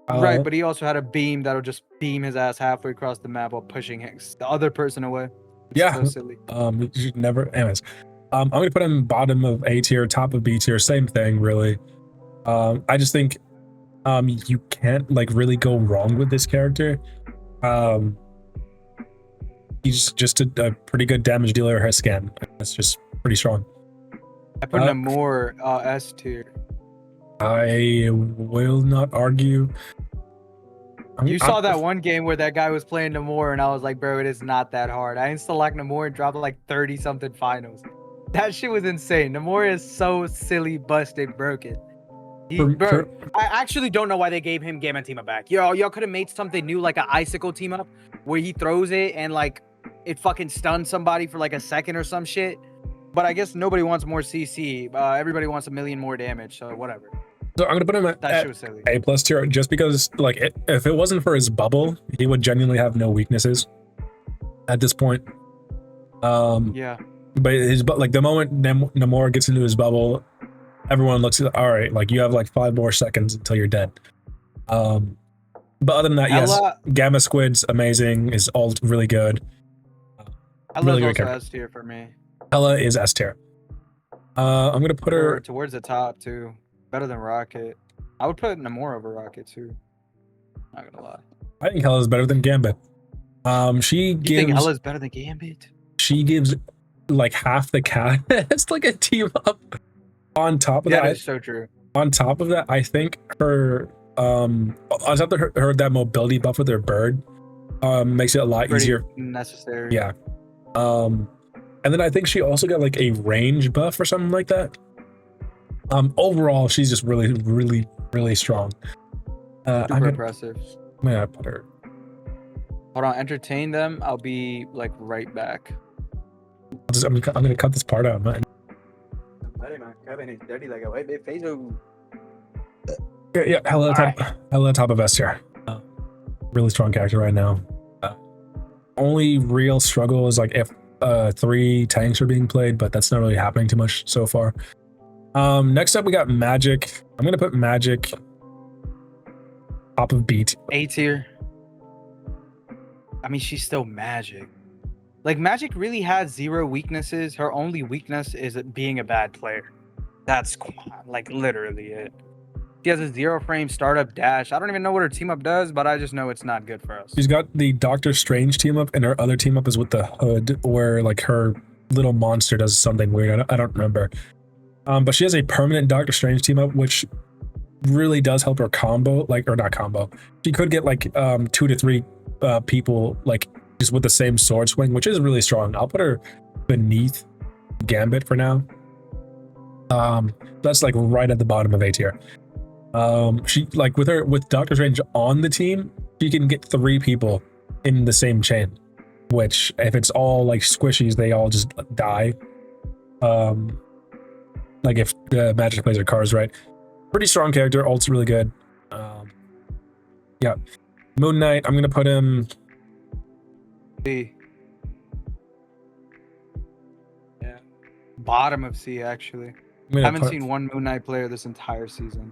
Right, but he also had a beam that'll just beam his ass halfway across the map while pushing the other person away. It's so silly. You should never. Anyways, I'm gonna put him bottom of A tier, top of B tier, same thing, really. I just think you can't like really go wrong with this character. Um, he's just a pretty good damage dealer. Her scan, that's just pretty strong. I put Namor S tier. I will not argue. You saw that one game where that guy was playing Namor, and I was like, bro, it is not that hard. I insta-locked Namor and dropped like 30-something finals. That shit was insane. Namor is so silly, busted, broken. I actually don't know why they gave him Gamma team up back. Y'all could have made something new, like an icicle team up, where he throws it and like it fucking stuns somebody for like a second or some shit. But I guess nobody wants more CC. Everybody wants 1 million more damage, so whatever. So I'm gonna put him at A plus tier, just because like if it wasn't for his bubble, he would genuinely have no weaknesses at this point. Yeah. But like the moment Namor gets into his bubble, everyone looks at, all right, like you have like 5 more seconds until you're dead. But other than that, yes, Gamma Squid's amazing. His ult really good. Really good S tier for me. Ella is S tier. I'm gonna put her towards the top too. Better than Rocket. I would put Namor over Rocket too. Not gonna lie. I think Hella's better than Gambit. You think Hella's better than Gambit? She gives like half the cast. It's like a team up. On top of that, that is so true. On top of that, I think her on top of her that mobility buff with her bird makes it a lot easier. Necessary. Yeah. And then I think she also got like a range buff or something like that. Overall, she's just really, really, really strong. Super impressive. I'm gonna put her. Hold on, entertain them. I'll be like right back. I'm gonna cut this part out, man. Yeah, Hella top of S tier. Really strong character right now. Only real struggle is like if 3 tanks are being played, but that's not really happening too much so far. Next up we got Magic. I'm gonna put Magic top of B tier. A tier. I mean, she's still Magic. Like, Magic really has 0 weaknesses. Her only weakness is being a bad player. That's like literally it. She has a 0 frame startup dash. I don't even know what her team up does, but I just know it's not good for us. She's got the Doctor Strange team up, and her other team up is with the Hood, where like her little monster does something weird. I don't remember. But she has a permanent Doctor Strange team up, which really does help her combo, like, or not combo. She could get like 2 to 3 people like just with the same sword swing, which is really strong. I'll put her beneath Gambit for now. That's like right at the bottom of A tier. She like with Doctor Strange on the team, she can get 3 people in the same chain, which if it's all like squishies, they all just die. Like if the Magic plays her cards right. Pretty strong character, ult's really good. Yeah. Moon Knight, I'm gonna put him C. Yeah. Bottom of C, actually. I haven't seen one Moon Knight player this entire season.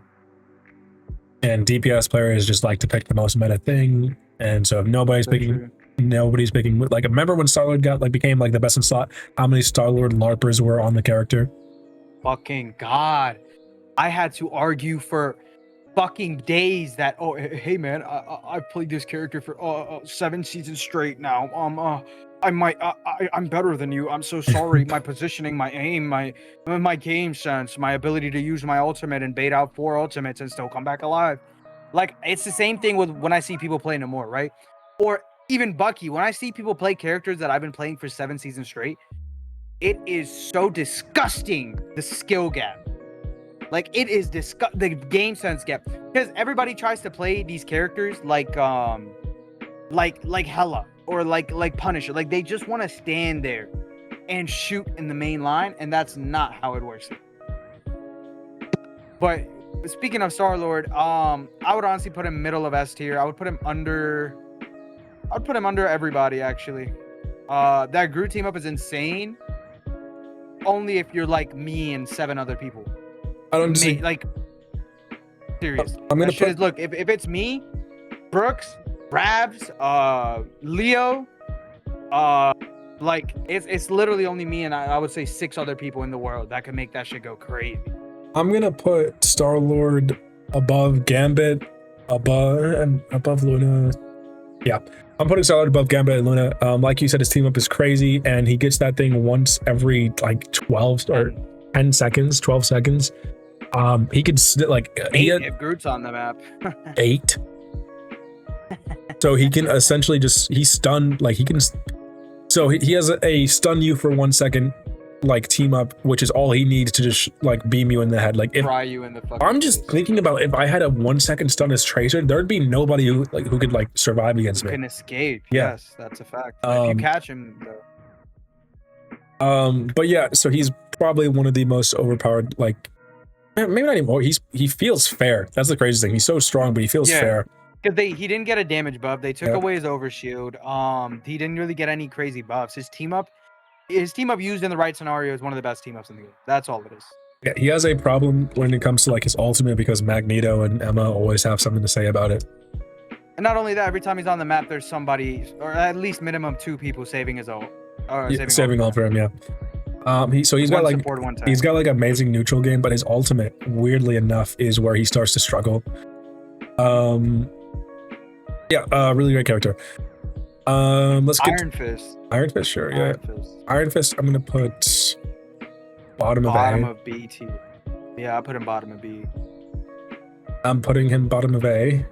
And DPS players just like to pick the most meta thing. And so if nobody's picking, like, remember when Star-Lord became like the best in slot, how many Star-Lord LARPers were on the character? Fucking God. I had to argue for fucking days that, oh, hey man, I played this character for 7 seasons straight now. I'm better than you. I'm so sorry. My positioning, my aim, my game sense, my ability to use my ultimate and bait out 4 ultimates and still come back alive. Like, it's the same thing with when I see people play Namor, right? Or even Bucky. When I see people play characters that I've been playing for 7 seasons straight, it is so disgusting, the skill gap. Like, it is the game sense gap. Because everybody tries to play these characters like Hela or like Punisher. Like, they just want to stand there and shoot in the main line, and that's not how it works. But speaking of Star-Lord, I would honestly put him middle of S tier. I would put him under everybody, actually. That Groot team up is insane. Only if you're like me and 7 other people. I don't see. Like, serious. I'm gonna look, if it's me, Brooks, Rabs, Leo, Like it's literally only me and I would say 6 other people in the world that could make that shit go crazy. I'm gonna put Star-Lord above Gambit, above Luna. Yeah, I'm putting Star-Lord above Gambit and Luna. Like you said, his team up is crazy, and he gets that thing once every like 12 or 10 seconds, 12 seconds. He could like if Groot's on the map. 8. So he can essentially he's stunned, like he can. So he has a stun you for 1 second, like team up, which is all he needs to just like beam you in the head. Like if Fry you in the fucking I'm just thinking about if I had a 1 second stun as Tracer, there'd be nobody who could like survive against me. Can escape. Yeah. Yes, that's a fact. If you catch him though. But yeah, so he's probably one of the most overpowered, like maybe not anymore. He feels fair. That's the crazy thing. He's so strong, but he feels fair. Because he didn't get a damage buff. They took away his overshield. He didn't really get any crazy buffs. His team up used in the right scenario is one of the best team ups in the game. That's all it is. Yeah, he has a problem when it comes to like his ultimate because Magneto and Emma always have something to say about it. And not only that, every time he's on the map, there's somebody, or at least minimum 2 people saving his ult. Saving ult for him, yeah. He's got like amazing neutral game, but his ultimate, weirdly enough, is where he starts to struggle. Really great character. Let's get Iron Fist. Iron Fist, sure, yeah. Iron Fist. Iron Fist, I'm gonna put bottom of B tier. Yeah, I put him bottom of B. I'm putting him bottom of A.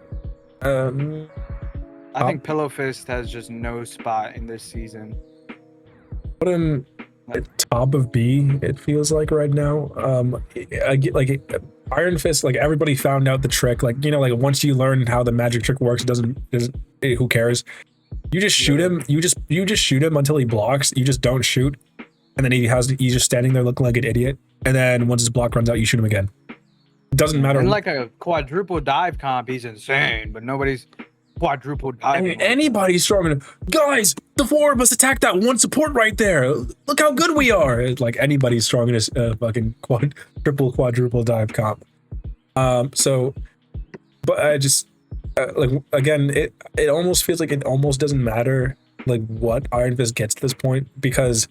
I think Pillow Fist has just no spot in this season. Put him at top of B, it feels like right now. I get like Iron Fist, like everybody found out the trick. Like, you know, like once you learn how the magic trick works, who cares? You just shoot him. You just shoot him until he blocks. You just don't shoot, and then he's just standing there looking like an idiot. And then once his block runs out, you shoot him again. It doesn't matter. And like a quadruple dive comp, he's insane, but nobody's quadruple dive. I mean, anybody's strong enough. Guys, the 4 of us attack that one support right there. Look how good we are. It's like anybody's strong in a fucking quadruple dive comp. But I just like again, it almost feels like it almost doesn't matter like what Iron Fist gets at this point because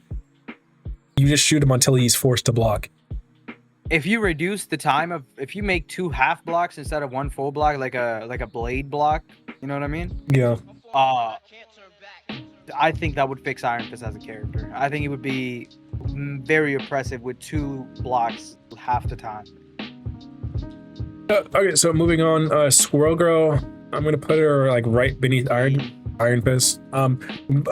you just shoot him until he's forced to block. If you reduce the time of, if you make 2 half blocks instead of 1 full block, like a blade block, you know what I mean? Yeah. I think that would fix Iron Fist as a character. I think it would be very oppressive with 2 blocks half the time. Okay, so moving on, Squirrel Girl, I'm gonna put her like right beneath Iron Fist. A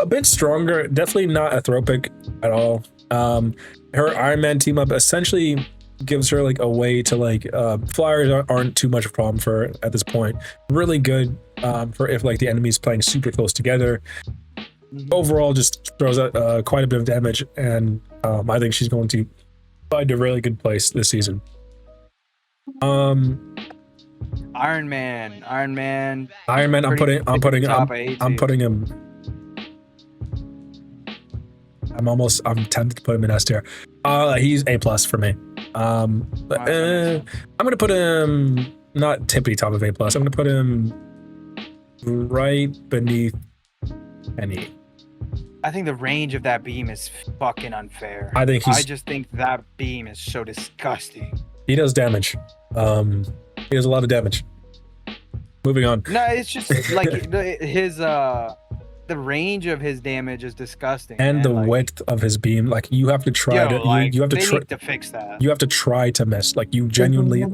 bit stronger, definitely not a throw pick at all. Her Iron Man team up essentially gives her like a way to like flyers aren't too much of a problem for her at this point. Really good for if like the enemy's playing super close together. Overall, just throws out quite a bit of damage, and I think she's going to find a really good place this season. Iron Man. I'm putting him. I'm tempted to put him in S tier. He's A+ for me. I'm gonna put him not tippity top of A+. I'm gonna put him right beneath Penny. I think the range of that beam is fucking unfair. I just think that beam is so disgusting. He does damage. He does a lot of damage. Moving on. No, it's just like his the range of his damage is disgusting. And the width of his beam, like you have to try you have to try to fix that. You have to try to miss. Like you genuinely,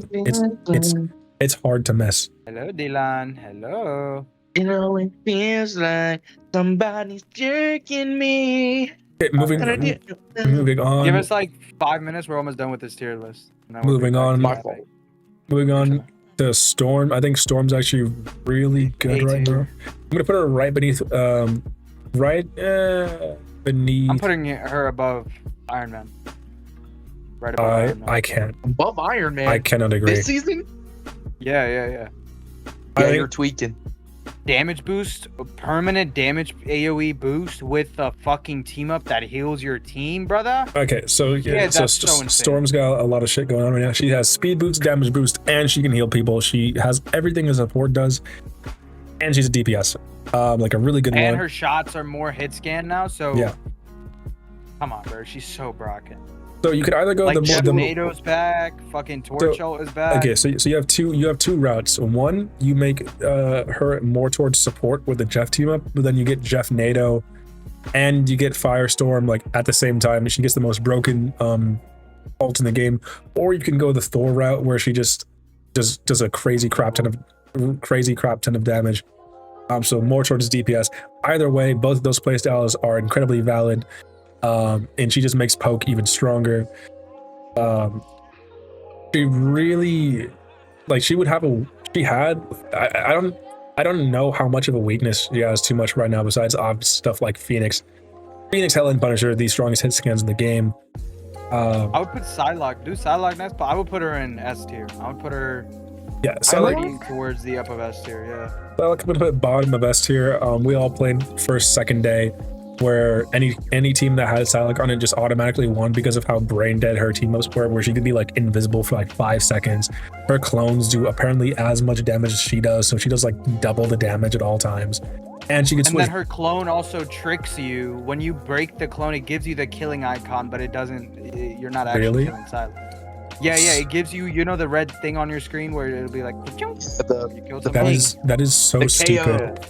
it's hard to miss. Hello, Dylan. Hello. You know it feels like somebody's jerking me. Okay, moving on. Give us like 5 minutes. We're almost done with this tier list. Moving on to Storm. I think Storm's actually really good right now. I'm gonna put her right beneath beneath. I'm putting her above Iron Man. Right above Iron Man. I can't. Above Iron Man. I cannot agree. This season? Yeah. Yeah, you're tweaking. Damage boost, a permanent damage AoE boost with a fucking team up that heals your team, brother. Okay, so so Storm's got a lot of shit going on right now. She has speed boost, damage boost, and she can heal people. She has everything a support does, and she's a DPS, like a really good one. And her shots are more hit scan now, so yeah. Come on, bro. She's so broken. So you could either go Like the Jeff more NATO's back. Fucking Torch is back. okay, so you have two routes. One, you make her more towards support with the Jeff team up, but then you get Jeff NATO, and you get Firestorm like at the same time, and she gets the most broken ult in the game. Or you can go the Thor route where she just does a crazy crap ton of damage. So more towards DPS. Either way, both of those playstyles are incredibly valid. And she just makes poke even stronger. She really, like, I don't know how much of a weakness she has too much right now besides obvious stuff like Phoenix, Hela, and Punisher are the strongest hit scans in the game. I would put Psylocke. Do Psylocke next, but I would put her in S tier. I would put her. Yeah, Psylocke leaning towards the up of S tier. Yeah. Psylocke would put bottom of S tier. We all played first, second day, where any team that had Psylocke on it just automatically won because of how brain dead her team ups were, where she could be like invisible for like 5 seconds. Her clones do apparently as much damage as she does, so she does like double the damage at all times. And she gets. And then her clone also tricks you. When you break the clone, it gives you the killing icon, but it doesn't. You're not actually killing Psylocke. Yeah, it gives you, the red thing on your screen where it'll be like, you killed somebody. That is so stupid.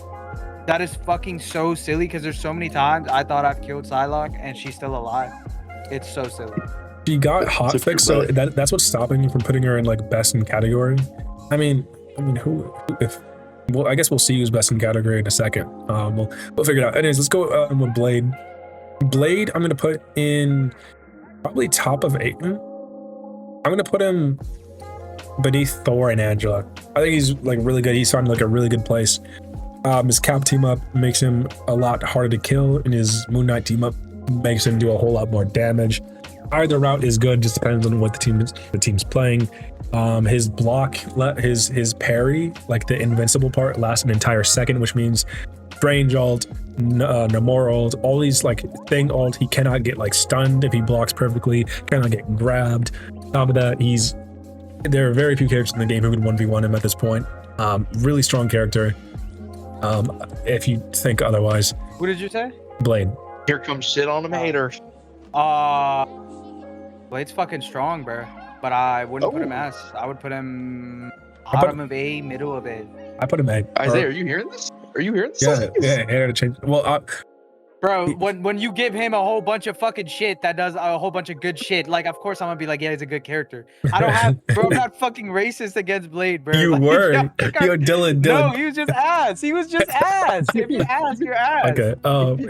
That is fucking so silly because there's so many times I thought I've killed Psylocke and she's still alive. It's so silly. She got hotfix, so that's what's stopping you from putting her in like best in category. I mean, I guess we'll see who's best in category in a second. We'll figure it out. Anyways, let's go with Blade. Blade, I'm gonna put in probably top of 8. I'm gonna put him beneath Thor and Angela. I think he's like really good. He's found like a really good place. His Cap team up makes him a lot harder to kill, and his Moon Knight team up makes him do a whole lot more damage. Either route is good, just depends on what the team's playing. His block, his parry, like the invincible part, lasts an entire second, which means Strange ult, Namor ult, all these like thing ult, he cannot get like stunned if he blocks perfectly, cannot get grabbed. Top of that, there are very few characters in the game who can 1v1 him at this point. Really strong character. If you think otherwise. Who did you say? Blade. Here comes shit on him, hater. Blade's fucking strong, bro. But I wouldn't put him S. I would put him bottom of A, middle of A. I put him A. Isaiah, are you hearing this? Are you hearing this? Yeah, I had to change. Well, bro, when you give him a whole bunch of fucking shit that does a whole bunch of good shit, like of course I'm gonna be like, yeah, he's a good character. I don't have, bro. I'm not fucking racist against Blade, bro. You like, were. Yo, Dylan. No, he was just ass. He was just ass. If you're ass, you're ass. Okay.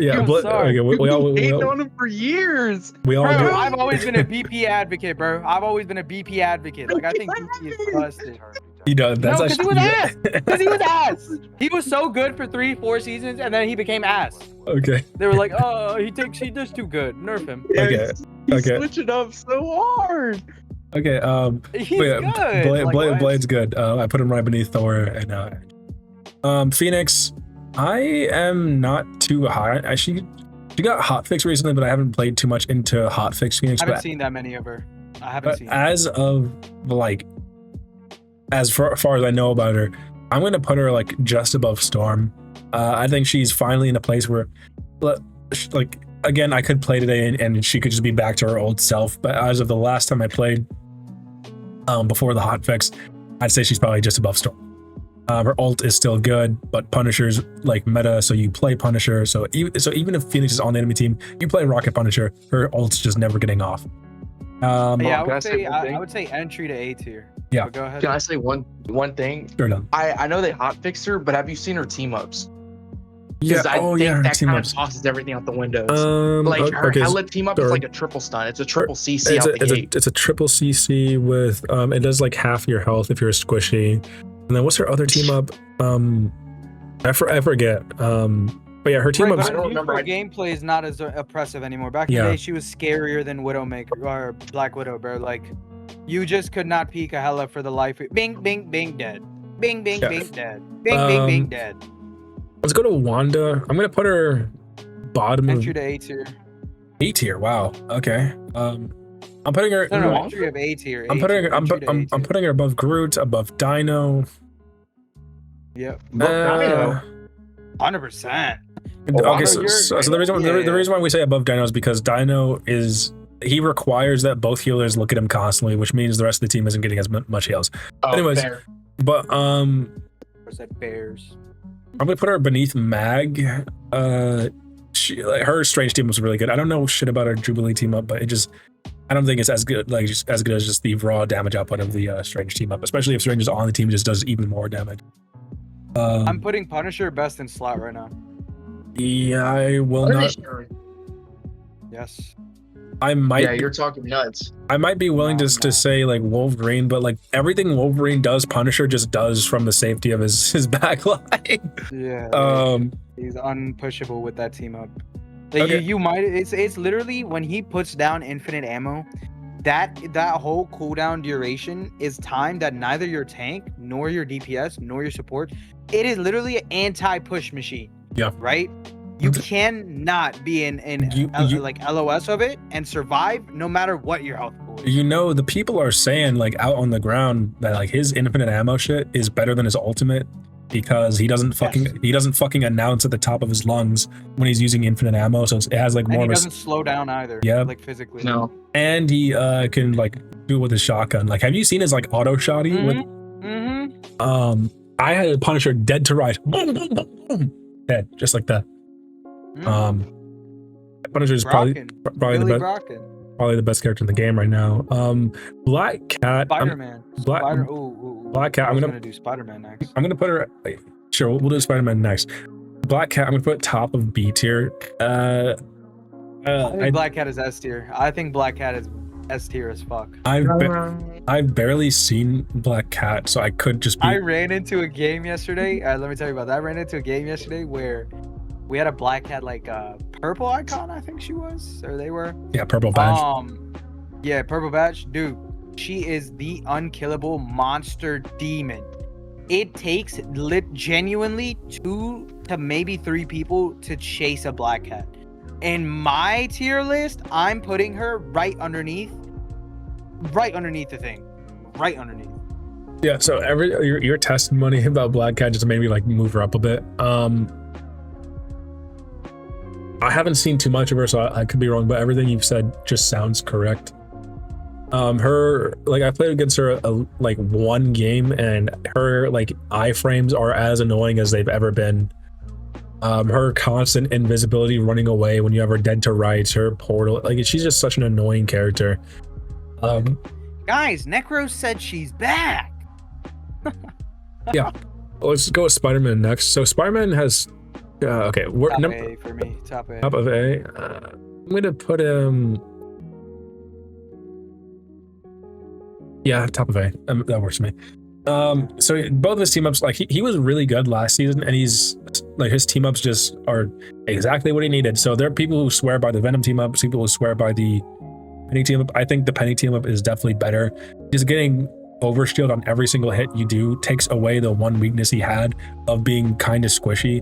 Yeah. Okay. We all hated on him for years. We all. Bro, I've always been a BP advocate, bro. I've always been a BP advocate. Like I think BP is busted. You know, that's because he was ass. Yeah. Because he was ass. He was so good for 3-4 seasons, and then he became ass. Okay. They were like, oh, he does too good. Nerf him. Okay. He's switching up so hard. Okay. He's good. Blade's good. I put him right beneath Thor and Phoenix. I am not too high. She got hotfix recently, but I haven't played too much into hotfix Phoenix. I haven't seen that many of her. I haven't seen. As of like. As far as I know about her, I'm going to put her like just above Storm. I think she's finally in a place where, like, again, I could play today and she could just be back to her old self. But as of the last time I played, before the hotfix, I'd say she's probably just above Storm. Her ult is still good, but Punisher's like meta, so you play Punisher. So even if Phoenix is on the enemy team, you play Rocket Punisher. Her ult's just never getting off. Yeah, I would say entry to A tier. Yeah. Go ahead. Can I say one thing? Sure enough. I know they hotfixed her, but have you seen her team ups? Yeah. I think her that team kind ups. of tosses everything out the windows. Like her Hela team up is like a triple stun. It's a triple CC out the gate. It's a triple CC with it does like half your health if you're squishy. And then what's her other team up? I forget. But yeah, her team up. I don't remember. Her gameplay is not as oppressive anymore. Back in the day, she was scarier than Widowmaker or Black Widow, bro. Like, you just could not peek a Hela for the life. Bing, bing, bing, dead. Bing, bing, bing, dead. Bing, bing, bing, dead. Let's go to Wanda. I'm gonna put her bottom entry to A tier. A tier. Wow. Okay. I'm putting her. No, entry of A tier. I'm putting her above Groot, above Dino. Yep. 100%. Okay, no, so the reason why we say above Dino is because Dino he requires that both healers look at him constantly, which means the rest of the team isn't getting as much heals. Anyways, fair. but Or said bears. I'm gonna put her beneath Mag. Her strange team was really good. I don't know shit about her Jubilee team up, but I don't think it's as good as good as just the raw damage output of the strange team up, especially if Strange is on the team, just does even more damage. I'm putting Punisher best in slot right now. Yeah, I will not. Yes. I might. Yeah, you're talking nuts. I might be willing to say like Wolverine, but like everything Wolverine does, Punisher just does from the safety of his backline. Yeah. He's unpushable with that team up. Like, Okay. you might. It's literally when he puts down infinite ammo. That whole cooldown duration is time that neither your tank nor your DPS nor your support. It is literally an anti-push machine. Yeah. Right. You cannot be in like LOS of it and survive no matter what your health pool is. You know, the people are saying like out on the ground that like his infinite ammo shit is better than his ultimate because he doesn't fucking announce at the top of his lungs when he's using infinite ammo, so it has like more and he of a doesn't slow down either. Yeah. Like physically. No. and he can like do it with his shotgun. Like, have you seen his like auto shotty with I had a Punisher dead to right, boom, boom, boom, boom, dead, just like that. Punisher is probably the best character in the game right now. Black Cat. Spider-Man. Black Cat. I'm gonna do Spider-Man next. I'm gonna put her. Sure, we'll do Spider-Man next. Black Cat. I'm gonna put top of B tier. I think Black Cat is S tier. I think Black Cat is S tier as fuck. I've barely seen Black Cat, so I could just be. I ran into a game yesterday. Let me tell you about that. I ran into a game yesterday where we had a Black Cat, like purple icon, I think she was, or they were. Yeah, purple badge. Yeah, purple badge, dude. She is the unkillable monster demon. It takes genuinely 2 to maybe 3 people to chase a Black Cat. In my tier list, I'm putting her right underneath the thing, right underneath. Yeah. So your testimony about Black Cat just made me like move her up a bit. I haven't seen too much of her, so I could be wrong, but everything you've said just sounds correct. Her, like, I played against her like one game, and her like iframes are as annoying as they've ever been. Her constant invisibility, running away when you have her dead to rights, her portal, like she's just such an annoying character. Guys, Necro said she's back. Yeah, let's go with Spider-Man next. So Spider-Man has okay, top A for me. Top A. Top of A. I'm gonna put him. Yeah, top of A. That works for me. So both of his team ups, like he was really good last season, and he's like his team ups just are exactly what he needed. So there are people who swear by the Venom team up, people who swear by the Penny team up. I think the Penny team up is definitely better. Just getting overshield on every single hit you do takes away the one weakness he had of being kind of squishy.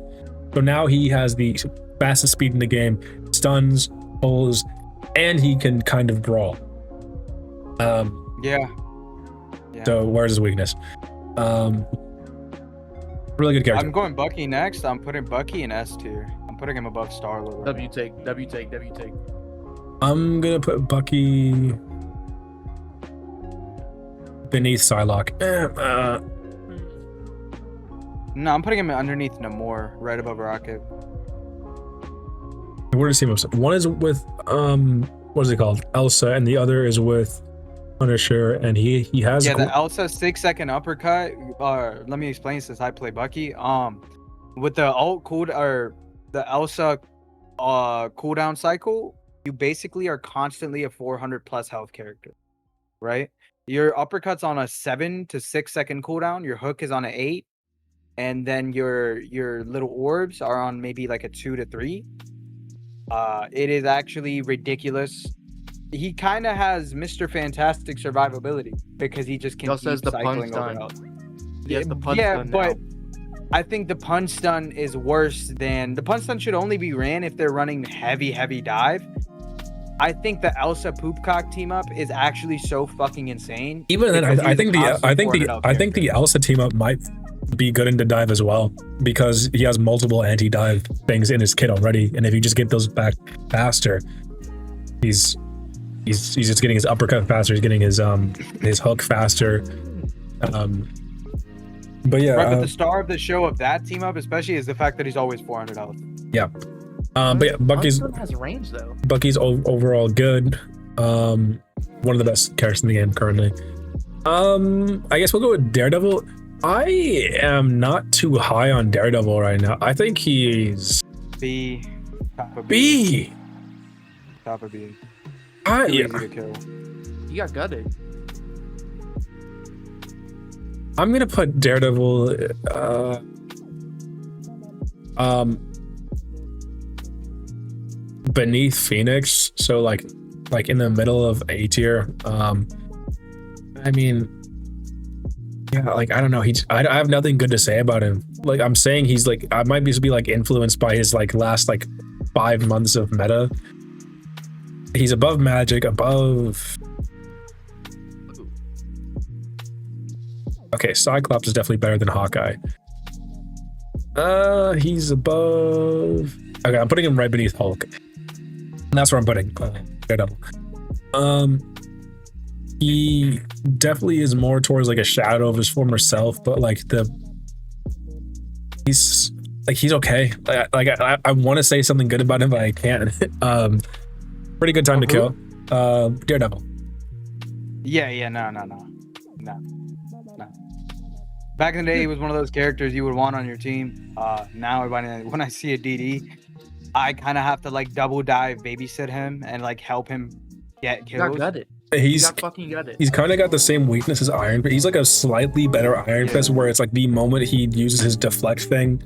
So now he has the fastest speed in the game, stuns, pulls, and he can kind of brawl. Yeah. So where's his weakness? Really good character. I'm going Bucky next. I'm putting Bucky in S tier. I'm putting him above Star-Lord. W take. I'm gonna put Bucky beneath Psylocke. No, I'm putting him underneath Namor, right above Rocket. Where does he move? One is with what is it called? Elsa, and the other is with Punisher, and he has the Elsa 6-second uppercut. Let me explain since I play Bucky. With the ult cooldown or the Elsa cooldown cycle, you basically are constantly a 400 plus health character, right? Your uppercut's on a 7 to 6 second cooldown. Your hook is on an 8, and then your little orbs are on maybe like a 2 to 3. It is actually ridiculous. He kind of has Mr. Fantastic survivability because he just can keep cycling over health. Yes, the punch stun but I think the punch stun is worse than the punch stun should only be ran if they're running heavy dive. I think the Elsa Poopcock team up is actually so fucking insane. Even then, I think the Elsa team up might be good into dive as well because he has multiple anti-dive things in his kit already, and if you just get those back faster, he's just getting his uppercut faster. He's getting his hook faster. But yeah, Right, but the star of the show of that team up, especially, is the fact that he's always 400 health. yeah. But yeah, Bucky's has range though. Bucky's overall good. One of the best characters in the game currently. I guess we'll go with Daredevil. I am not too high on Daredevil right now. I think he's B. Top of B. Top of B. I, Too yeah. easy to kill. You got gutted. I'm gonna put Daredevil. Beneath Phoenix, so like in the middle of A tier. I mean, yeah, like I don't know. I have nothing good to say about him. Like I'm saying, he's like I might be like influenced by his like last like 5 months of meta. He's above Magic, above. Okay, Cyclops is definitely better than Hawkeye. He's above. Okay, I'm putting him right beneath Hulk. And that's where I'm putting Daredevil. He definitely is more towards like a shadow of his former self, but like he's okay. I want to say something good about him, but I can't. Pretty good time to kill. Daredevil. Yeah, no. Back in the day, he was one of those characters you would want on your team. Now, when I see a DD, I kind of have to like double dive, babysit him, and like help him get You got kills. gutted. He's You got fucking gutted. He's kind of got the same weakness as Iron Fist. He's like a slightly better Iron Fist, where it's like the moment he uses his deflect thing,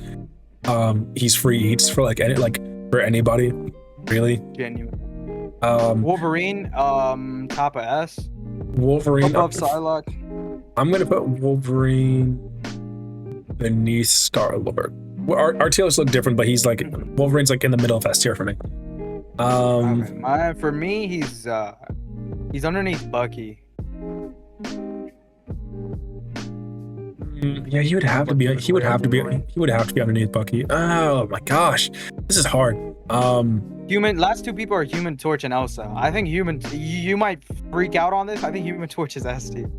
he's free eats for like for anybody, really. Genuine. Wolverine. Wolverine, top of S. Wolverine. Above Psylocke. I'm gonna put Wolverine beneath Star-Lord. Well, our tiers look different, but he's like Wolverine's like in the middle of S tier for me. Okay, for me, he's underneath Bucky. Yeah, he would have to be. He would have to be underneath Bucky. Oh my gosh, this is hard. Last two people are Human Torch and Elsa. I think you might freak out on this. I think Human Torch is S tier.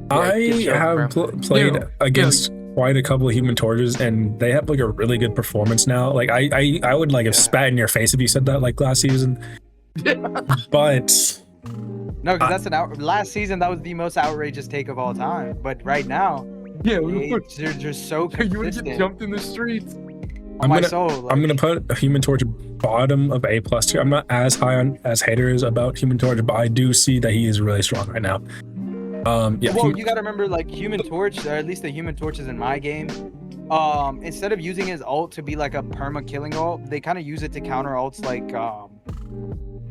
I have played against quite a couple of Human Torches, and they have like a really good performance now. Like I would like have spat in your face if you said that like last season. But No, because that's last season that was the most outrageous take of all time. But right now, Yeah, they're just so you would consistent. get jumped in the streets. On my soul, I'm gonna put a Human Torch bottom of A+ tier. I'm not as high on as haters about Human Torch, but I do see that he is really strong right now. Yeah. Well, you gotta remember, like Human Torch, or at least the Human Torches in my game. Instead of using his ult to be like a perma killing ult, they kind of use it to counter ults like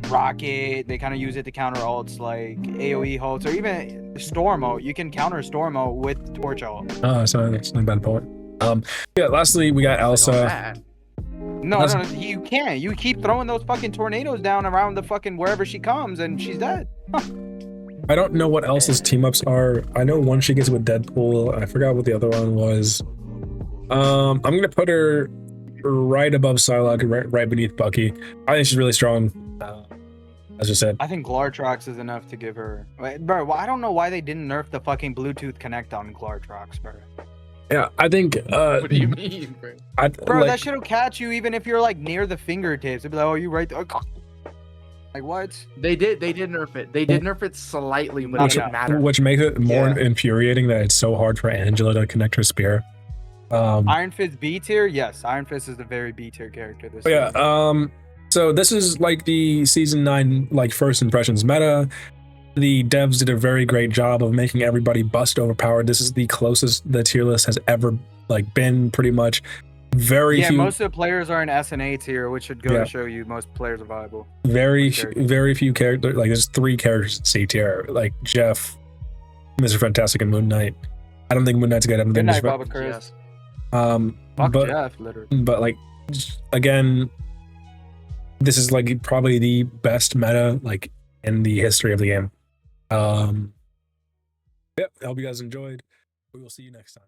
Rocket. They kind of use it to counter ults like AOE ults, or even Storm ult. You can counter Storm ult with Torch ult. So that's not a bad point. Yeah. Lastly, we got Elsa. No, you can't. You keep throwing those fucking tornadoes down around the fucking wherever she comes, and she's dead. I don't know what Elsa's team ups are. I know one she gets with Deadpool. I forgot what the other one was. I'm gonna put her right above Psylocke, right beneath Bucky. I think she's really strong. As I said, I think Glartrox is enough to give her. Bro, I don't know why they didn't nerf the fucking Bluetooth Connect on Glartrox, bro. yeah, I think. What do you mean, bro? Bro, that shit'll catch you even if you're like near the fingertips. It'd be like, oh, you right there. Like what? They did nerf it. They did nerf it slightly, but it didn't matter. Which makes it more infuriating that it's so hard for Angela to connect her spear. Iron Fist B tier? Yes, Iron Fist is a very B tier character. This yeah. season. So this is like the season 9 like first impressions meta. The devs did a very great job of making everybody bust overpowered. This is the closest the tier list has ever like been, pretty much. Very few. Most of the players are in S and A tier, which should go to show you most players are viable. Very few characters. Like there's 3 characters in C tier, like Jeff, Mr. Fantastic, and Moon Knight. I don't think Moon Knight's good. I don't Good think night, Baba Chris. but Jeff, literally. But like again, this is like probably the best meta like in the history of the game. Yeah, I hope you guys enjoyed. We will see you next time.